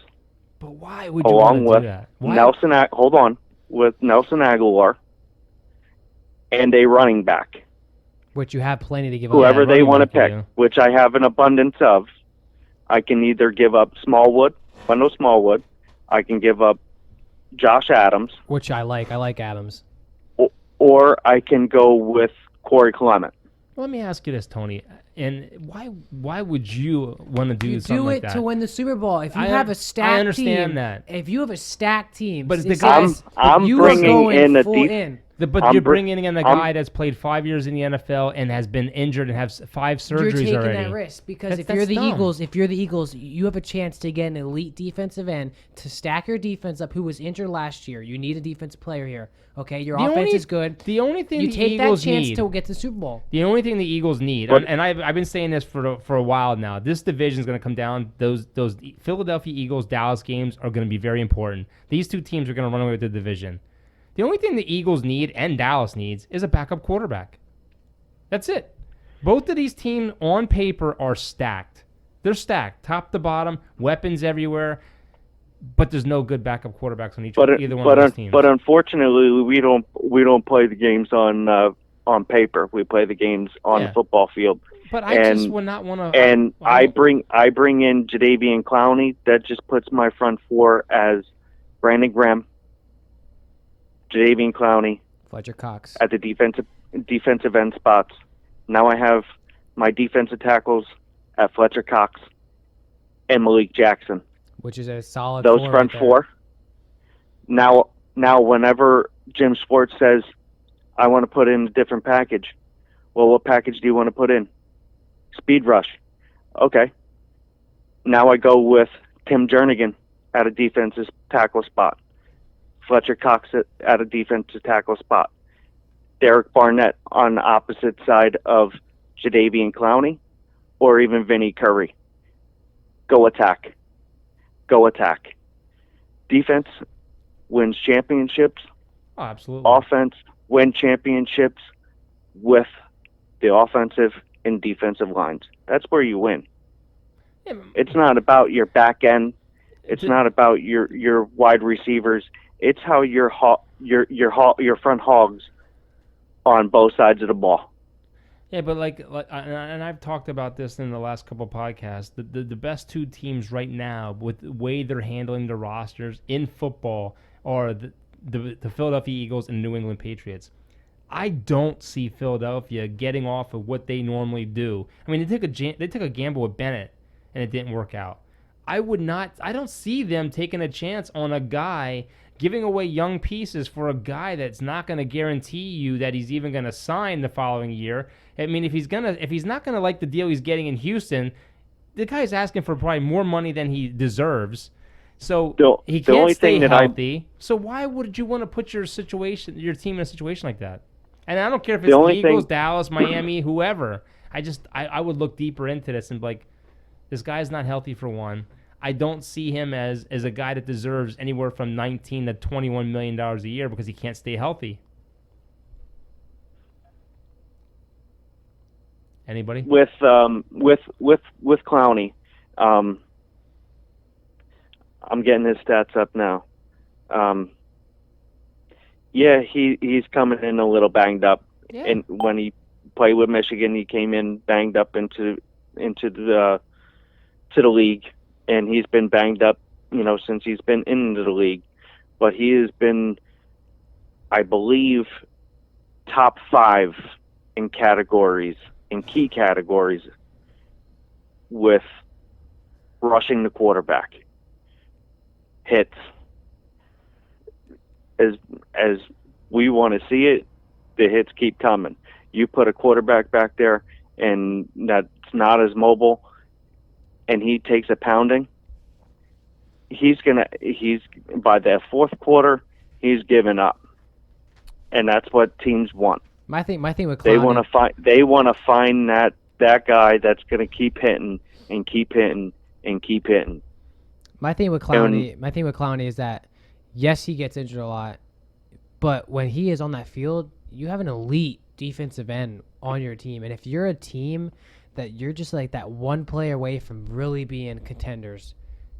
But why would you want to do that? With Nelson Aguilar and a running back. Which you have plenty to give up. Whoever they want to pick, which I have an abundance of. I can either give up Wendell Smallwood. I can give up Josh Adams. Which I like. I like Adams. Or I can go with Corey Clement. Well, let me ask you this, Tony. And why would you want to do something like that? You do it to win the Super Bowl. If you have a stacked team. I understand that. If you have a stacked team. But the guys, I'm bringing in a But you're bringing in a guy that's played 5 years in the NFL and has been injured and has 5 surgeries already. You're taking that risk because if you're the Eagles, you have a chance to get an elite defensive end to stack your defense up. Who was injured last year? You need a defensive player here. Okay, your offense is good. The only thing you take that chance to get to the Super Bowl. The only thing the Eagles need, and I've been saying this for a while now. This division is going to come down. Those Philadelphia Eagles Dallas games are going to be very important. These two teams are going to run away with the division. The only thing the Eagles need and Dallas needs is a backup quarterback. That's it. Both of these teams on paper are stacked. They're stacked, top to bottom, weapons everywhere, but there's no good backup quarterbacks on either one of those teams. But unfortunately, we don't play the games on paper. We play the games on the football field. But I just would not want to. And I bring in Jadeveon Clowney. That just puts my front four as Brandon Graham, Jadeveon Clowney, Fletcher Cox at the defensive end spots. Now I have my defensive tackles at Fletcher Cox and Malik Jackson. Which is a solid Those four front right there. four. Now, whenever Jim Schwartz says, I want to put in a different package, well, what package do you want to put in? Speed rush. Okay. Now I go with Tim Jernigan at a defensive tackle spot. Fletcher Cox at a defensive tackle spot. Derek Barnett on the opposite side of Jadeveon Clowney or even Vinny Curry. Go attack. Go attack. Defense wins championships. Oh, absolutely. Offense win championships with the offensive and defensive lines. That's where you win. Yeah, It's not about your back end. It's not about your wide receivers. It's how your front hogs on both sides of the ball. Yeah, but and I've talked about this in the last couple of podcasts. The best two teams right now, with the way they're handling their rosters in football, are the Philadelphia Eagles and New England Patriots. I don't see Philadelphia getting off of what they normally do. I mean, they took a gamble with Bennett, and it didn't work out. I don't see them taking a chance on a guy, giving away young pieces for a guy that's not going to guarantee you that he's even going to sign the following year. I mean, if he's not going to like the deal he's getting in Houston, the guy's asking for probably more money than he deserves. So he can't stay healthy. So why would you want to put your team in a situation like that? And I don't care if it's the Eagles, Dallas, Miami, whoever. I would look deeper into this and be like, this guy's not healthy for one. I don't see him as a guy that deserves anywhere from $19 to $21 million a year because he can't stay healthy. Anybody? With Clowney, I'm getting his stats up now. Yeah, he's coming in a little banged up. Yeah. And when he played with Michigan, he came in banged up into the league, and he's been banged up, since he's been into the league. But he has been, I believe, top 5 in key categories with rushing the quarterback, hits. As we want to see it, the hits keep coming. You put a quarterback back there and that's not as mobile, and he takes a pounding, he's by the fourth quarter, he's given up. And that's what teams want. My thing with Clowney, they want to find that guy that's going to keep hitting and keep hitting and keep hitting. My thing with Clowney is that yes, he gets injured a lot, but when he is on that field, you have an elite defensive end on your team. And if you're a team that you're just like that one player away from really being contenders,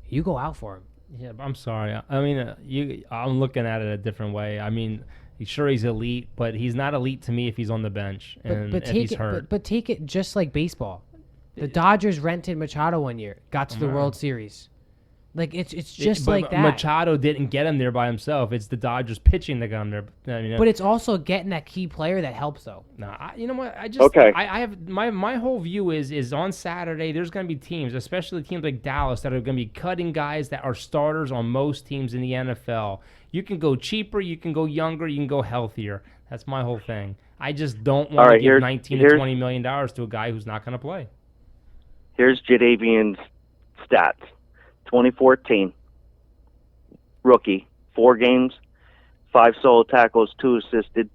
you go out for him. Yeah, but I'm sorry. I mean, I'm looking at it a different way. I mean, sure he's elite, but he's not elite to me if he's on the bench and if he's hurt. But take it just like baseball. The Dodgers rented Machado one year, got to the World Series. Like it's just like that. Machado didn't get him there by himself. It's the Dodgers pitching that got him there. But it's also getting that key player that helps though. Nah, you know what? Okay. I have my whole view is on Saturday there's going to be teams, especially teams like Dallas, that are going to be cutting guys that are starters on most teams in the NFL. You can go cheaper, you can go younger, you can go healthier. That's my whole thing. I just don't want to give $19 to $20 million to a guy who's not going to play. Here's Jadeveon's stats. 2014, rookie, 4 games, 5 solo tackles, 2 assisted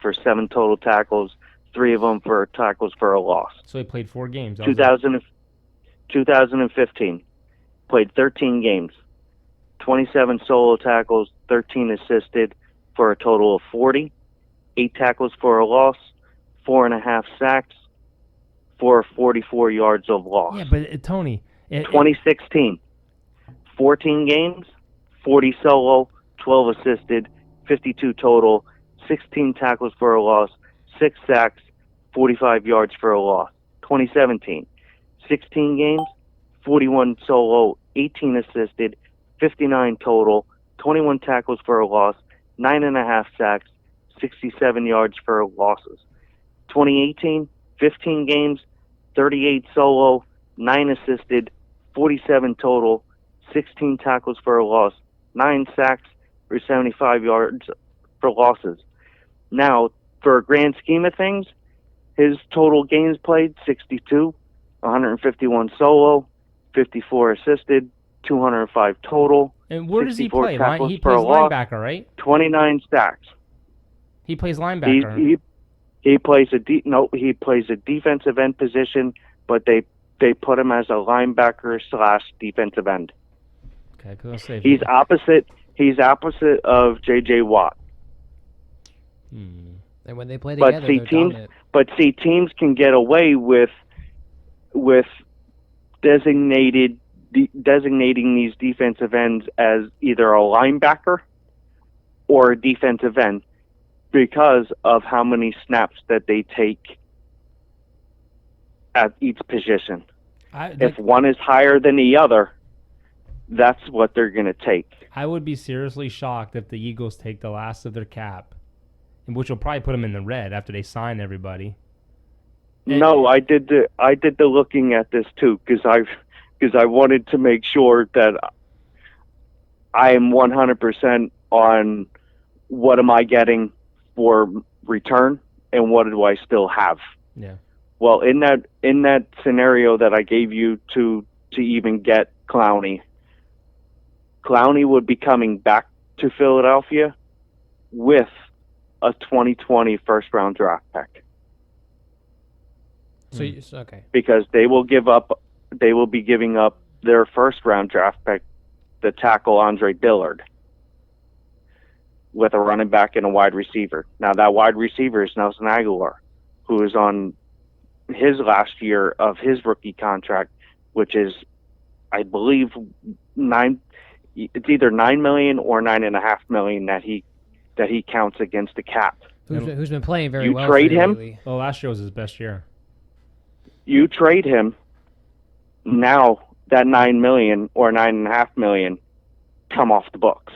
for 7 total tackles, 3 of them for tackles for a loss. So he played 4 games. 2015, played 13 games, 27 solo tackles, 13 assisted for a total of 40, 8 tackles for a loss, 4.5 sacks, for 44 yards of loss. Yeah, but Tony... 2016, 14 games, 40 solo, 12 assisted, 52 total, 16 tackles for a loss, 6 sacks, 45 yards for a loss. 2017, 16 games, 41 solo, 18 assisted, 59 total, 21 tackles for a loss, 9.5 sacks, 67 yards for losses. 2018, 15 games, 38 solo, 9 assisted, 47 total, 16 tackles for a loss, 9 sacks for 75 yards for losses. Now, for a grand scheme of things, his total games played, 62, 151 solo, 54 assisted, 205 total. And where does he 64 play? tackles He for plays a loss, linebacker, right? 29 sacks. He plays linebacker. He plays he plays a defensive end position, but they put him as a linebacker / defensive end. Okay, because say He's opposite of J.J. Watt. And when they play together, they're dominant. Teams can get away with designating these defensive ends as either a linebacker or a defensive end because of how many snaps that they take at each position. If one is higher than the other, that's what they're going to take. I would be seriously shocked if the Eagles take the last of their cap, which will probably put them in the red after they sign everybody. No, I did the looking at this too because I wanted to make sure that I am 100% on what am I getting for return and what do I still have. Yeah. Well, in that scenario that I gave you to even get Clowney would be coming back to Philadelphia with a 2020 first-round draft pick. So okay. Because they will be giving up their first-round draft pick, the tackle Andre Dillard, with a running back and a wide receiver. Now that wide receiver is Nelson Aguilar, who is on his last year of his rookie contract, which is, I believe, it's either $9 million or $9.5 million that he counts against the cap. Who's been playing very well? You trade him. Lately. Well, last year was his best year. You trade him. Now that $9 million or $9.5 million come off the books.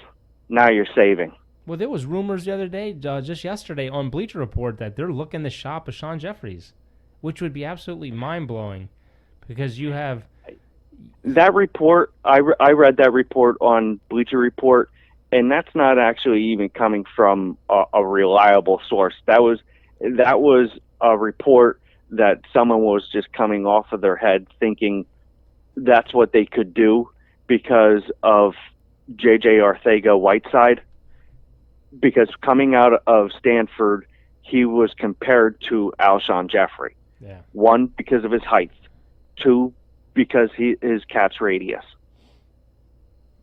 Now you're saving. Well, there was rumors the other day, just yesterday on Bleacher Report, that they're looking to shop Sean Jeffries, which would be absolutely mind-blowing because you have... That report, I read that report on Bleacher Report, and that's not actually even coming from a reliable source. That was a report that someone was just coming off of their head thinking that's what they could do because of J.J. Arcega-Whiteside. Because coming out of Stanford, he was compared to Alshon Jeffrey. Yeah. 1, because of his height. 2, because his catch radius.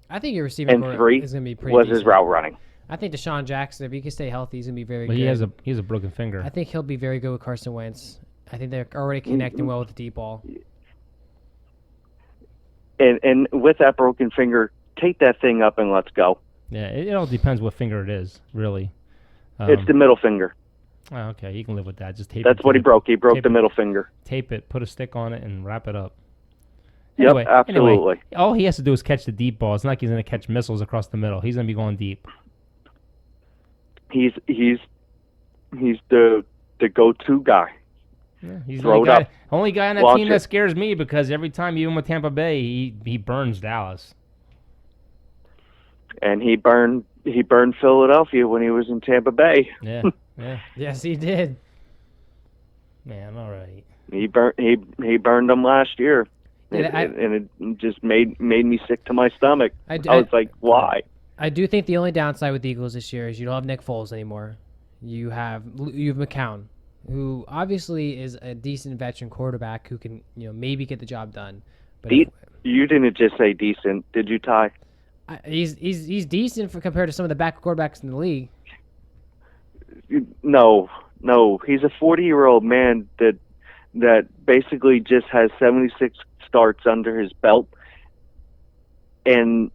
I think your receiving core 3 is going to be pretty was decent. his route running. I think Deshaun Jackson, if he can stay healthy, he's going to be very good. He has a broken finger. I think he'll be very good with Carson Wentz. I think they're already connecting well with the deep ball. And with that broken finger, take that thing up and let's go. Yeah, it all depends what finger it is, really. It's the middle finger. Oh, okay, you can live with that. Just tape it. That's what he broke. He broke the middle finger. Tape it, put a stick on it, and wrap it up. Yep, absolutely. All he has to do is catch the deep ball. It's not like he's going to catch missiles across the middle. He's going to be going deep. He's the go-to guy. Yeah, he's the only guy on that team that scares me because every time you him with Tampa Bay, he burns Dallas. And he burned Philadelphia when he was in Tampa Bay. Yeah, yeah. Yes, he did. Man, all right. He burned them last year, and it just made me sick to my stomach. I was like, why? I do think the only downside with the Eagles this year is you don't have Nick Foles anymore. You have McCown, who obviously is a decent veteran quarterback who can maybe get the job done. But you didn't just say decent, did you, Ty? He's decent compared to some of the back quarterbacks in the league. No, he's a 40-year-old man that basically just has 76 starts under his belt, and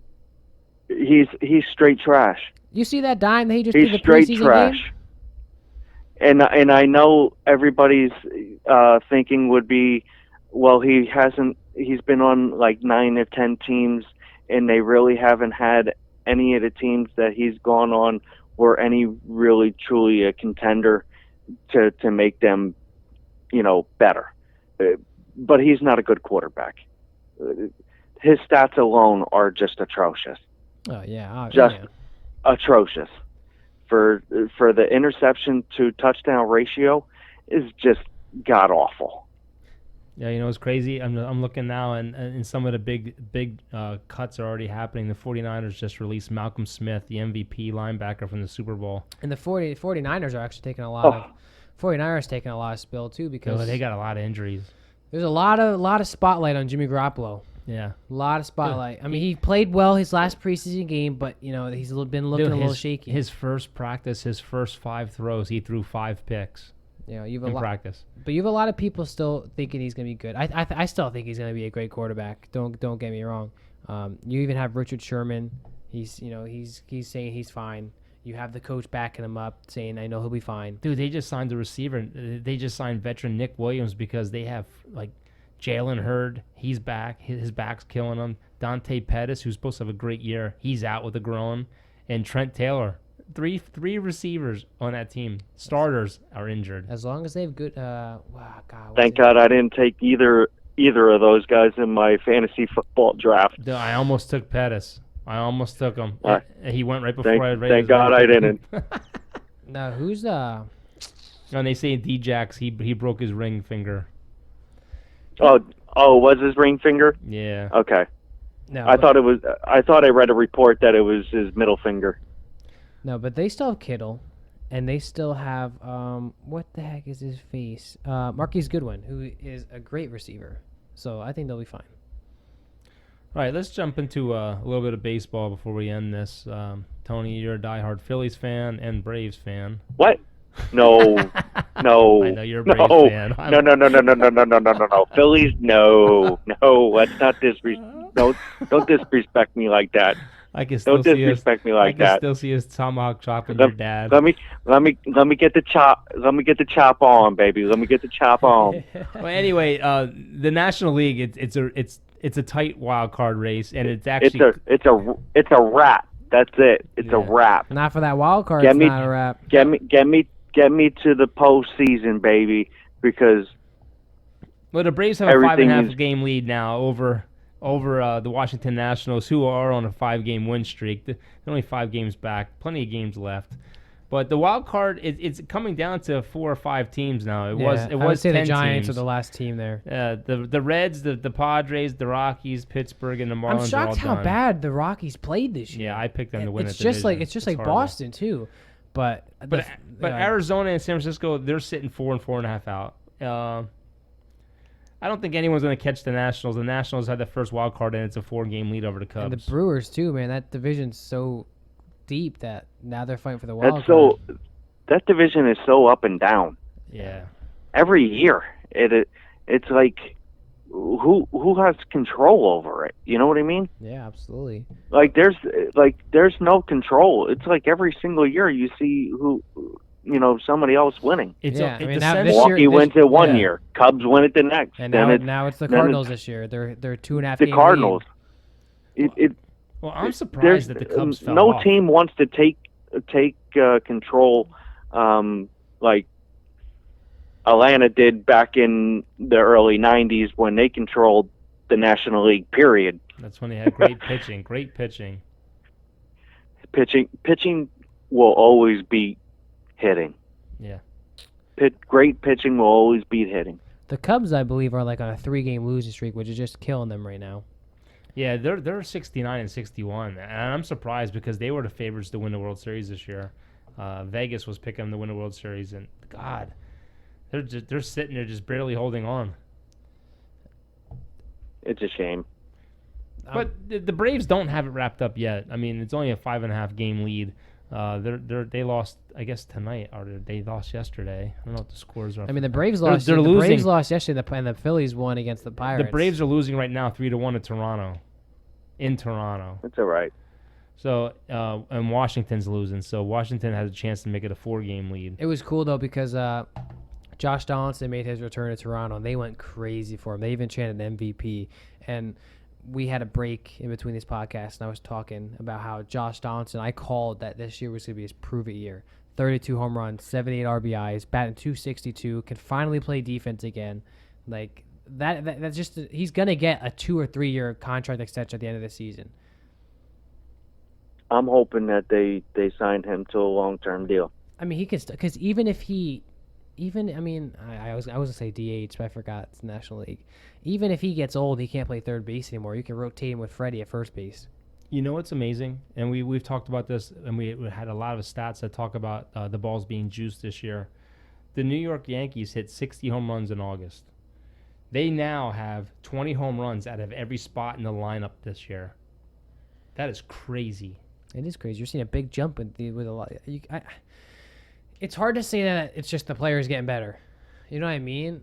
he's straight trash. You see that dime that he just he's did the straight preseason trash. game? And I know everybody's thinking would be, well, he's been on like 9 or 10 teams, and they really haven't had any of the teams that he's gone on were any really truly a contender to make them, better. But he's not a good quarterback. his stats alone are just atrocious. Oh yeah, Just yeah. atrocious. For the interception to touchdown ratio is just god awful. Yeah, you know, it's crazy. I'm looking now, and some of the big cuts are already happening. The 49ers just released Malcolm Smith, the MVP linebacker from the Super Bowl. And the 49ers are actually taking a lot of 49ers taking a lot of spill too because They got a lot of injuries. there's a lot of spotlight on Jimmy Garoppolo. Yeah. A lot of spotlight. I mean, he played well his last preseason game, but you know he's been looking a little shaky. His first practice, his first 5 throws, he threw 5 picks. You know, you've in practice. But you have a lot of people still thinking he's going to be good. I still think he's going to be a great quarterback. Don't get me wrong. You even have Richard Sherman. He's saying he's fine. You have the coach backing him up, saying I know he'll be fine. Dude, they just signed the receiver. They just signed veteran Nick Williams because they have like Jalen Hurd. He's back. His back's killing him. Dante Pettis, who's supposed to have a great year, he's out with a groin, and Trent Taylor. Three receivers on that team. Starters are injured. As long as they have good. God. Thank God I didn't take either of those guys in my fantasy football draft. Dude, I almost took Pettis. I almost took him. He went right before I raised. Thank God I didn't. Now who's And they say D-Jax, he broke his ring finger. Oh, was his ring finger? Yeah. Okay. No, I thought I read a report that it was his middle finger. No, but they still have Kittle, and they still have what the heck is his face? Marquise Goodwin, who is a great receiver. So I think they'll be fine. All right, let's jump into a little bit of baseball before we end this. Tony, you're a diehard Phillies fan and Braves fan. What? No, no. I know you're a Braves fan. No. Phillies, no. Let's not don't disrespect me like that. I can still don't disrespect me like that. I can still see his tomahawk chopping your dad. Let me get the chop. Let me get the chop on, baby. Let me get the chop on. Well, anyway, the National League, it's a tight wild card race, and it's actually it's a wrap. That's it. It's a wrap. Not for that wild card. It's not a wrap. Get me to the postseason, baby, because. Well, the Braves have a 5.5 game lead now over the Washington Nationals, who are on a 5-game win streak. They're only 5 games back. Plenty of games left. But the wild card, it's coming down to 4 or 5 teams now. It was 10 the Giants teams. are the last team there. The Reds, the Padres, the Rockies, Pittsburgh, and the Marlins. I'm shocked how bad the Rockies played this year. Yeah, I picked them to win. It's just like horrible. Boston too, but Arizona and San Francisco, they're sitting 4 and 4.5 out. I don't think anyone's going to catch the Nationals. The Nationals had the first wild card, and it's a 4-game lead over the Cubs. And the Brewers too, man. That division's so deep that now they're fighting for the wild card. That division is so up and down. Yeah. Every year, it's like who has control over it? You know what I mean? Yeah, absolutely. Like there's no control. It's like every single year you see somebody else winning. Milwaukee wins it one year, Cubs win it the next, and now it's the Cardinals this year. They're 2.5. The Cardinals. Well, I'm surprised that the Cubs fell no off. team wants to take control like Atlanta did back in the early 90s when they controlled the National League, period. That's when they had great pitching. Great pitching. Pitching will always beat hitting. Yeah. Great pitching will always beat hitting. The Cubs, I believe, are like on a 3-game losing streak, which is just killing them right now. Yeah, they're 69 and 61, and I'm surprised because they were the favorites to win the World Series this year. Vegas was picking them to win the World Series, and God, they're sitting there just barely holding on. It's a shame. But the Braves don't have it wrapped up yet. I mean, it's only a 5.5 game lead. They lost, I guess, tonight, or they lost yesterday. I don't know what the scores are. I mean, the Braves lost. They're losing. The Braves lost yesterday, and the Phillies won against the Pirates. The Braves are losing right now, 3-1 to Toronto. In Toronto. That's all right. So, and Washington's losing. So Washington has a chance to make it a 4-game lead. It was cool though because Josh Donaldson made his return to Toronto. They went crazy for him. They even chanted MVP, and we had a break in between these podcasts, and I was talking about how Josh Donaldson, I called that this year was going to be his prove-it year. 32 home runs, 78 RBIs, batting .262, can finally play defense again. Like, that's just he's gonna get a 2 or 3 year contract extension at the end of the season. I'm hoping that they sign him to a long-term deal. I mean, he can because even if he, I mean, I was gonna say DH, but I forgot it's National League. Even if he gets old, he can't play third base anymore. You can rotate him with Freddie at first base. You know what's amazing, and we've talked about this, and we had a lot of stats that talk about the balls being juiced this year. The New York Yankees hit 60 home runs in August. They now have 20 home runs out of every spot in the lineup this year. That is crazy. It is crazy. You're seeing a big jump with a lot. It's hard to say that it's just the players getting better. You know what I mean?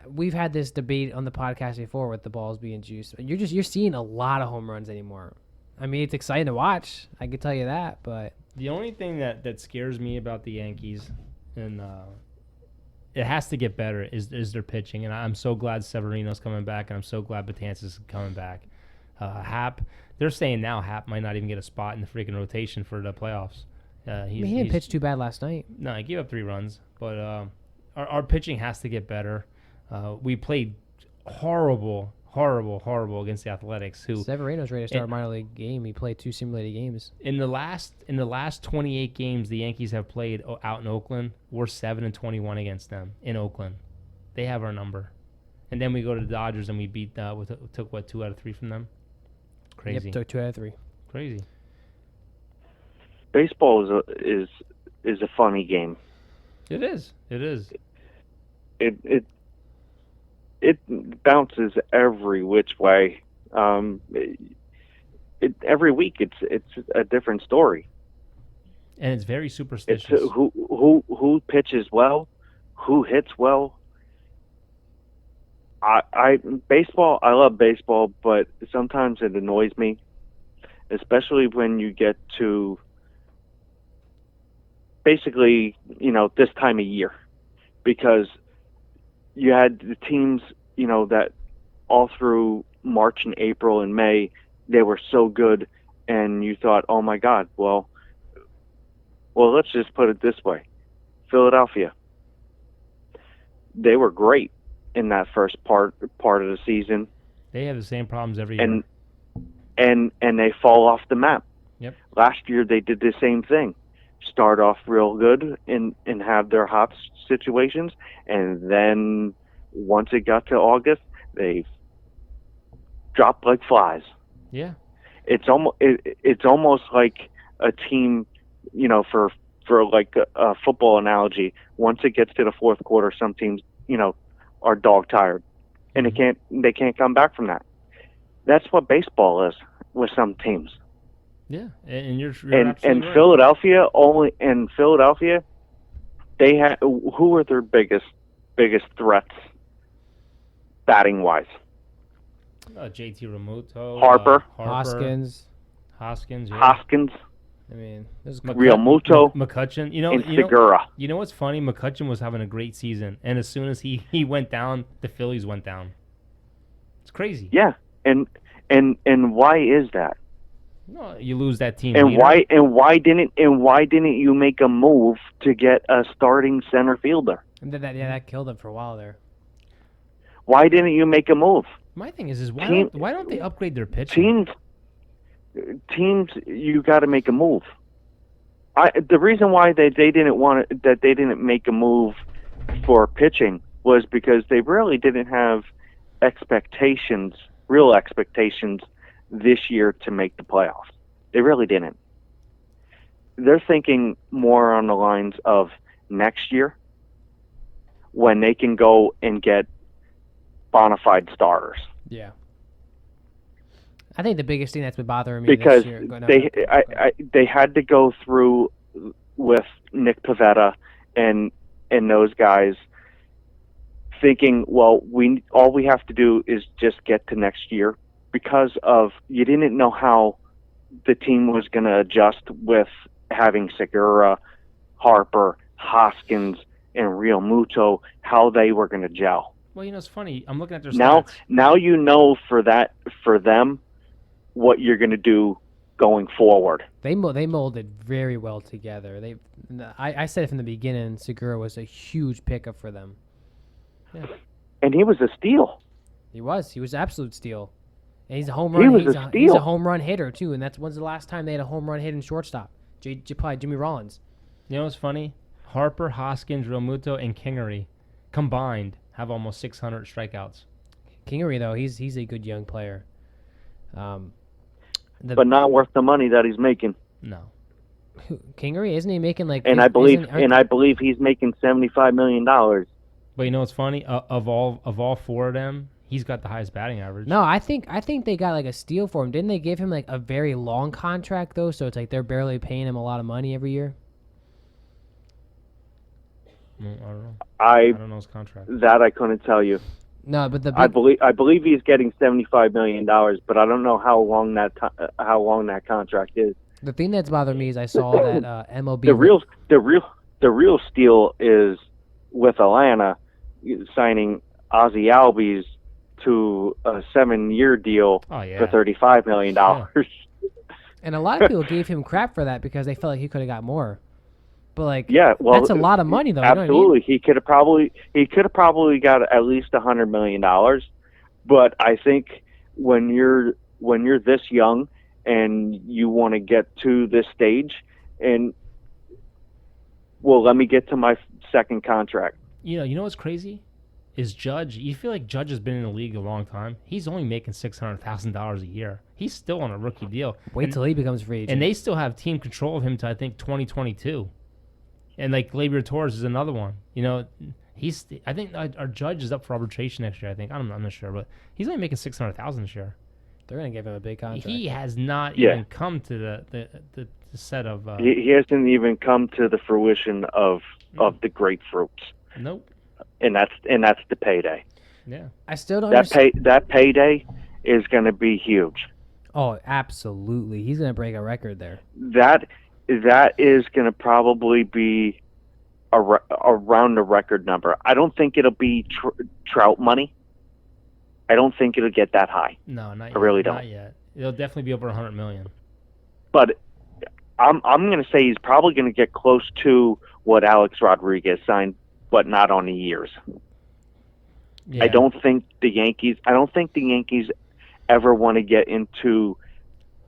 We've had this debate on the podcast before with the balls being juiced. You're seeing a lot of home runs anymore. I mean, it's exciting to watch. I can tell you that. But the only thing that scares me about the Yankees, and it has to get better, is their pitching. And I'm so glad Severino's coming back, and I'm so glad Betances is coming back. Hap, they're saying now Hap might not even get a spot in the freaking rotation for the playoffs. He didn't pitch too bad last night. No, he gave up 3 runs. But our pitching has to get better. We played horrible against the Athletics. Who Severino's ready to start a minor league game. He played 2 simulated games. In the last 28 games the Yankees have played out in Oakland, we're 7-21 against them in Oakland. They have our number. And then we go to the Dodgers and we beat took 2 out of 3 from them. Crazy. Yep, took 2 out of 3. Crazy. Baseball is a funny game. It is. It bounces every which way. Every week it's a different story. And it's very superstitious. It's who pitches well, who hits well. I love baseball, but sometimes it annoys me, especially when you get to basically, this time of year, because you had the teams, that all through March and April and May, they were so good, and you thought, oh my God, well, let's just put it this way. Philadelphia, they were great in that first part of the season. They have the same problems every year. And they fall off the map. Yep. Last year they did the same thing. Start off real good and have their hot situations, and then once it got to August, they dropped like flies. Yeah. It's almost like a team, for like a football analogy. Once it gets to the fourth quarter, some teams, are dog tired, and they can't come back from that. That's what baseball is with some teams. Yeah, and you're and absolutely right. Philadelphia, they had who were their biggest threats batting wise? JT Realmuto, Harper, Hoskins. Yeah. Hoskins. I mean, Realmuto, McCutchen. and Segura. You know what's funny? McCutchen was having a great season, and as soon as he went down, the Phillies went down. It's crazy. Yeah, and why is that? No, you lose that team. And leader. why didn't you make a move to get a starting center fielder? And that killed him for a while there. Why didn't you make a move? My thing is why don't they upgrade their pitching? Teams, you got to make a move. The reason why they didn't make a move for pitching was because they really didn't have real expectations this year to make the playoffs. They really didn't. They're thinking more on the lines of next year when they can go and get bona fide starters. Yeah. I think the biggest thing that's been bothering me because this year, they had to go through with Nick Pivetta and those guys thinking, well, all we have to do is just get to next year, because of you didn't know how the team was going to adjust with having Segura, Harper, Hoskins, and Realmuto, how they were going to gel. Well, it's funny. I'm looking at their stats. Now you know for them what you're going to do going forward. They molded very well together. I said it from the beginning, Segura was a huge pickup for them. Yeah. and he was a steal. He was absolute steal. And he's a home He run. was He's a he's a steal. home run hitter too, and when's the last time they had a home run hit in shortstop? Probably Jimmy Rollins. You know what's funny? Harper, Hoskins, Realmuto, and Kingery combined have almost 600 strikeouts. Kingery though, he's a good young player. But not worth the money that he's making. No. Kingery, isn't he making like? And I believe he's making $75 million. But you know what's funny? Of all four of them, he's got the highest batting average. No, I think they got like a steal for him. Didn't they give him like a very long contract though? So it's like they're barely paying him a lot of money every year. I don't know. I don't know his contract. That I couldn't tell you. No, but I believe he's getting $75 million, but I don't know how long that contract is. the thing that's bothered me is I saw that MLB. The real steal is with Atlanta signing Ozzy Albies to a 7-year deal for $35 million. Yeah. And a lot of people gave him crap for that because they felt like he could have got more. But like, that's a lot of money, though. Absolutely, you know what I mean? he could have probably got at least $100 million. But I think when you're this young and you want to get to this stage, and let me get to my second contract. You know what's crazy? Is Judge? You feel like Judge has been in the league a long time. He's only making $600,000 a year. He's still on a rookie deal. Wait till he becomes free agent. And they still have team control of him to I think 2022. And like Gleyber Torres is another one. You know, I think our Judge is up for arbitration next year. I think I'm not sure, but he's only making $600,000 this year. They're gonna give him a big contract. He has not even come to the set of. He hasn't even come to the fruition of the grapefruits. Nope. And that's the payday. Yeah. I still don't understand. That payday is going to be huge. Oh, absolutely. He's gonna break a record there. That is going to probably be around a record number. I don't think it'll be Trout money. I don't think it'll get that high. No, not yet. I really don't. Not yet. It'll definitely be over $100 million. But I'm going to say he's probably going to get close to what Alex Rodriguez signed, but not on the years. Yeah. I don't think the Yankees ever want to get into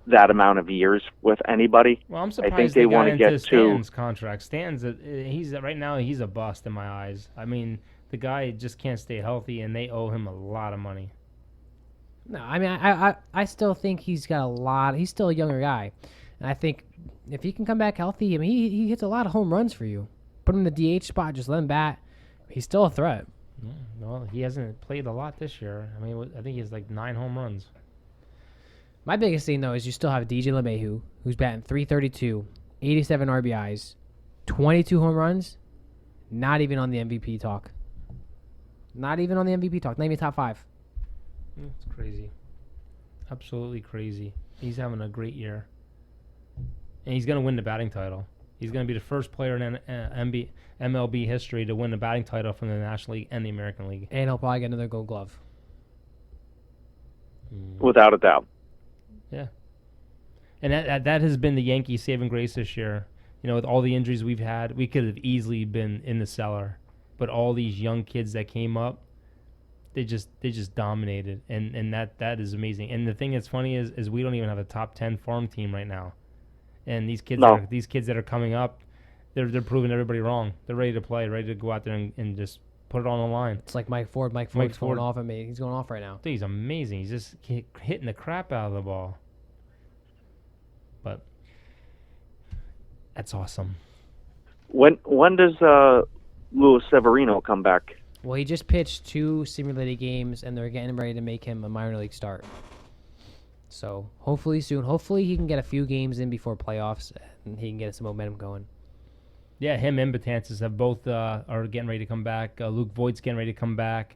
that amount of years with anybody. Well, I'm surprised I think they got want to into get Stan's contract. Stan's right now he's a bust in my eyes. I mean, the guy just can't stay healthy, and they owe him a lot of money. No, I mean, I still think he's got a lot. He's still a younger guy, and I think if he can come back healthy, I mean, he hits a lot of home runs for you. Put him in the DH spot, just let him bat. He's still a threat. Yeah, well, he hasn't played a lot this year. I mean, I think he has like 9 home runs. My biggest thing, though, is you still have DJ LeMahieu, who's batting .332, 87 RBIs, 22 home runs, not even on the MVP talk. Not even on the MVP talk. Not even top 5. It's crazy. Absolutely crazy. He's having a great year. And he's going to win the batting title. He's going to be the first player in MLB history to win the batting title from the National League and the American League. And he'll probably get another Gold Glove. Without a doubt. Yeah. And that has been the Yankees' saving grace this year. You know, with all the injuries we've had, we could have easily been in the cellar. But all these young kids that came up, they just dominated, and that is amazing. And the thing that's funny is we don't even have a top 10 farm team right now. And these kids that are coming up, they're proving everybody wrong. They're ready to play, ready to go out there and just put it on the line. It's like Mike Ford. Mike Ford's going off at me. He's going off right now. Dude, he's amazing. He's just hitting the crap out of the ball. But that's awesome. When does Luis Severino come back? Well, he just pitched 2 simulated games, and they're getting ready to make him a minor league start. So hopefully soon. Hopefully he can get a few games in before playoffs, and he can get some momentum going. Yeah, him and Betances have both are getting ready to come back. Luke Voigt's getting ready to come back.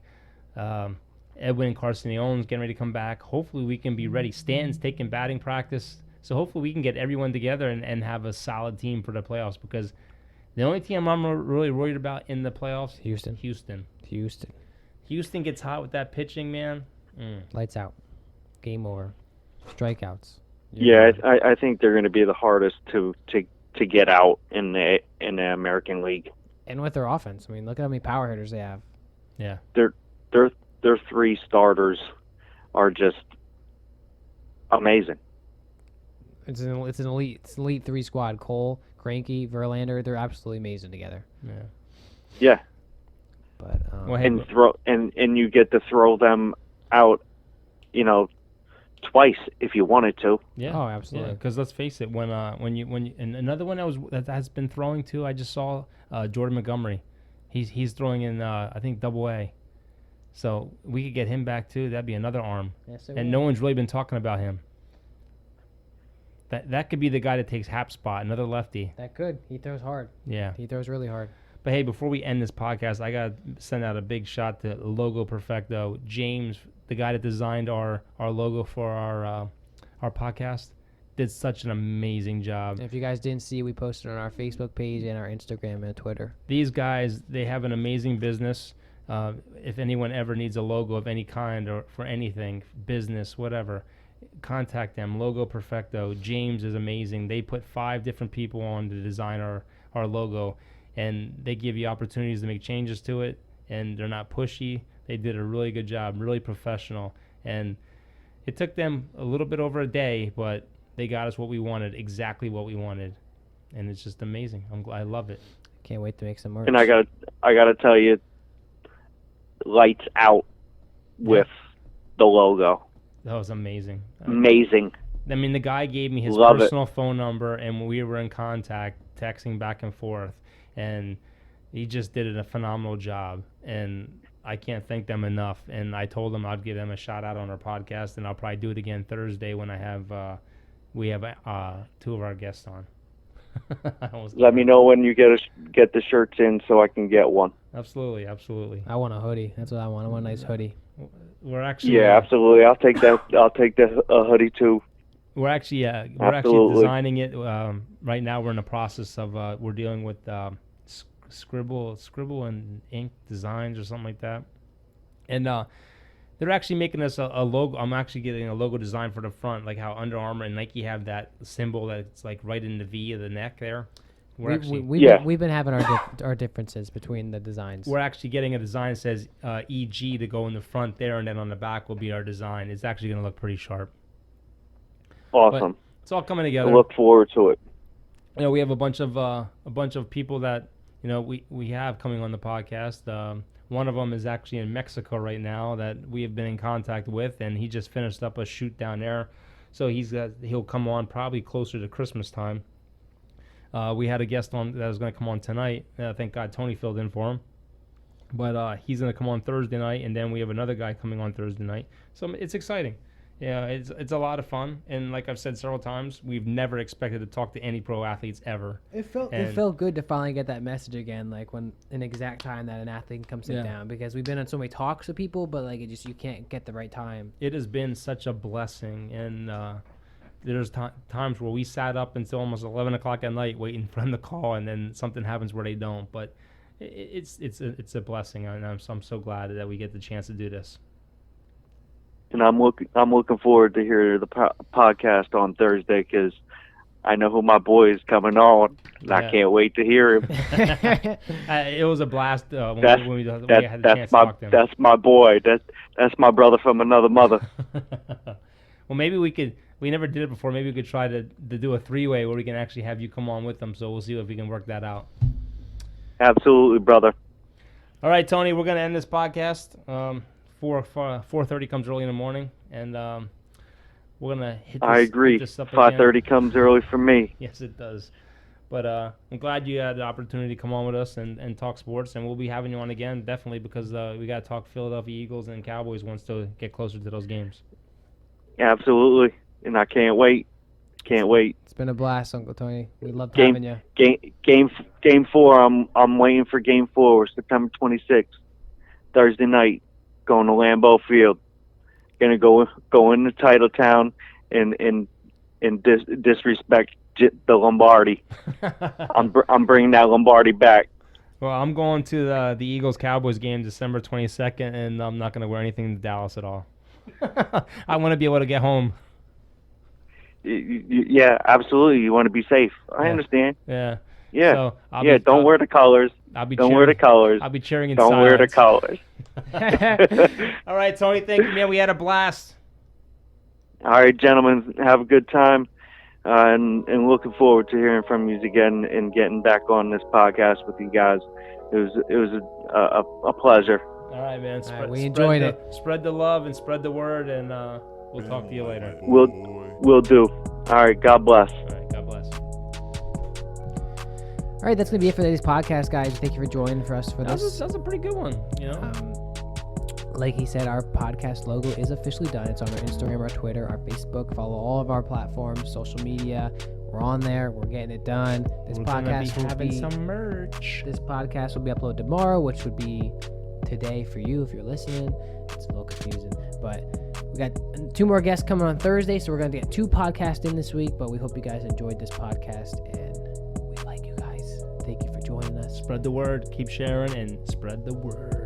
Edwin Carson-Leon's getting ready to come back. Hopefully we can be ready. Stanton's taking batting practice. So hopefully we can get everyone together and have a solid team for the playoffs, because the only team I'm really worried about in the playoffs, Houston. Houston gets hot with that pitching, man. Lights out. Game over. Strikeouts. I think they're going to be the hardest to get out in the American League. And with their offense, I mean, look at how many power hitters they have. Yeah, they're their 3 starters are just amazing. It's an elite 3 squad. Cole, Cranky, Verlander, they're absolutely amazing together. Yeah. But and you get to throw them out, twice if you wanted to. Yeah. Oh, absolutely. Because let's face it, when you and another one that has been throwing too, I just saw Jordan Montgomery. He's throwing in I think Double-A. So we could get him back too. That'd be another arm. Yes, and no one's really been talking about him. That could be the guy that takes Hap's spot, another lefty. That could. He throws hard. Yeah. He throws really hard. But hey, before we end this podcast, I got to send out a big shot to Logo Perfecto. James, the guy that designed our logo for our podcast, did such an amazing job. If you guys didn't see, we posted on our Facebook page and our Instagram and Twitter. These guys, they have an amazing business. If anyone ever needs a logo of any kind or for anything, business, whatever, contact them. Logo Perfecto. James is amazing. They put 5 different people on to design our logo. And they give you opportunities to make changes to it, and they're not pushy. They did a really good job, really professional. And it took them a little bit over a day, but they got us what we wanted, exactly what we wanted. And it's just amazing. I love it. Can't wait to make some merch. And I gotta tell you, lights out with the logo. That was amazing. Amazing. I mean, the guy gave me his Love personal phone number, and we were in contact, texting back and forth. And he just did a phenomenal job, and I can't thank them enough. And I told them I'd give them a shout out on our podcast, and I'll probably do it again Thursday when we have 2 of our guests on. Let me know when you get the shirts in so I can get one. Absolutely. I want a hoodie. That's what I want. I want a nice hoodie. We're actually absolutely. I'll take that. I'll take the hoodie too. We're actually designing it right now. We're in the process of we're dealing with scribble and ink designs or something like that, and they're actually making us a logo. I'm actually getting a logo design for the front, like how Under Armour and Nike have that symbol that's like right in the V of the neck there. We've been having our differences between the designs. We're actually getting a design that says EG to go in the front there, and then on the back will be our design. It's actually going to look pretty sharp. Awesome. But it's all coming together. I look forward to it. We have a bunch of people that we have coming on the podcast. One of them is actually in Mexico right now that we have been in contact with, and he just finished up a shoot down there, so he'll come on probably closer to Christmas time. We had a guest on that was going to come on tonight. Thank God Tony filled in for him, but he's going to come on Thursday night, and then we have another guy coming on Thursday night. So it's exciting. Yeah, it's a lot of fun, and like I've said several times, we've never expected to talk to any pro athletes ever. It felt good to finally get that message again, like when an exact time that an athlete can come sit down, because we've been on so many talks with people, but like you can't get the right time. It has been such a blessing, and there's times where we sat up until almost 11 o'clock at night waiting for them to call, and then something happens where they don't. But it's a blessing, and I'm so glad that we get the chance to do this. And I'm looking forward to hear the podcast on Thursday because I know who my boy is coming on, and I can't wait to hear him. It was a blast when we had the chance to talk to him. That's my boy. That's my brother from another mother. Well, maybe we could. We never did it before. Maybe we could try to do a 3-way where we can actually have you come on with them. So we'll see if we can work that out. Absolutely, brother. All right, Tony, we're going to end this podcast. 4:30 comes early in the morning, and we're going to hit this. I agree. 5:30 comes early for me. Yes, it does. But I'm glad you had the opportunity to come on with us and talk sports, and we'll be having you on again, definitely, because we got to talk Philadelphia Eagles and Cowboys once to get closer to those games. Absolutely, and I can't wait. Can't wait. It's been a blast, Uncle Tony. We loved having you. Game 4. I'm waiting for Game 4, September 26th, Thursday night. Going to Lambeau Field. Gonna go into Titletown and disrespect the Lombardi. I'm bringing that Lombardi back. Well, I'm going to the Eagles Cowboys game December 22nd, and I'm not gonna wear anything to Dallas at all. I want to be able to get home. Yeah, absolutely. You want to be safe. I understand. Yeah. Yeah. So don't wear the colors. Don't wear the colors. I'll be cheering in Don't silence. wear the colors. All right, Tony, thank you, man. We had a blast. All right, gentlemen, have a good time, and looking forward to hearing from you again and getting back on this podcast with you guys. It was a pleasure. All right, man. We enjoyed it. Spread the love and spread the word, and we'll talk to you later. We'll do. All right, God bless. All right, God bless. All right, that's going to be it for today's podcast, guys. Thank you for joining for us for this. That was a pretty good one, you know? Like he said, our podcast logo is officially done. It's on our Instagram, our Twitter, our Facebook. Follow all of our platforms, social media. We're on there. We're getting it done. This podcast will be some merch. This podcast will be uploaded tomorrow, which would be today for you if you're listening. It's a little confusing, but we got 2 more guests coming on Thursday, so we're going to get 2 podcasts in this week. But we hope you guys enjoyed this podcast, and we like you guys. Thank you for joining us. Spread the word. Keep sharing and spread the word.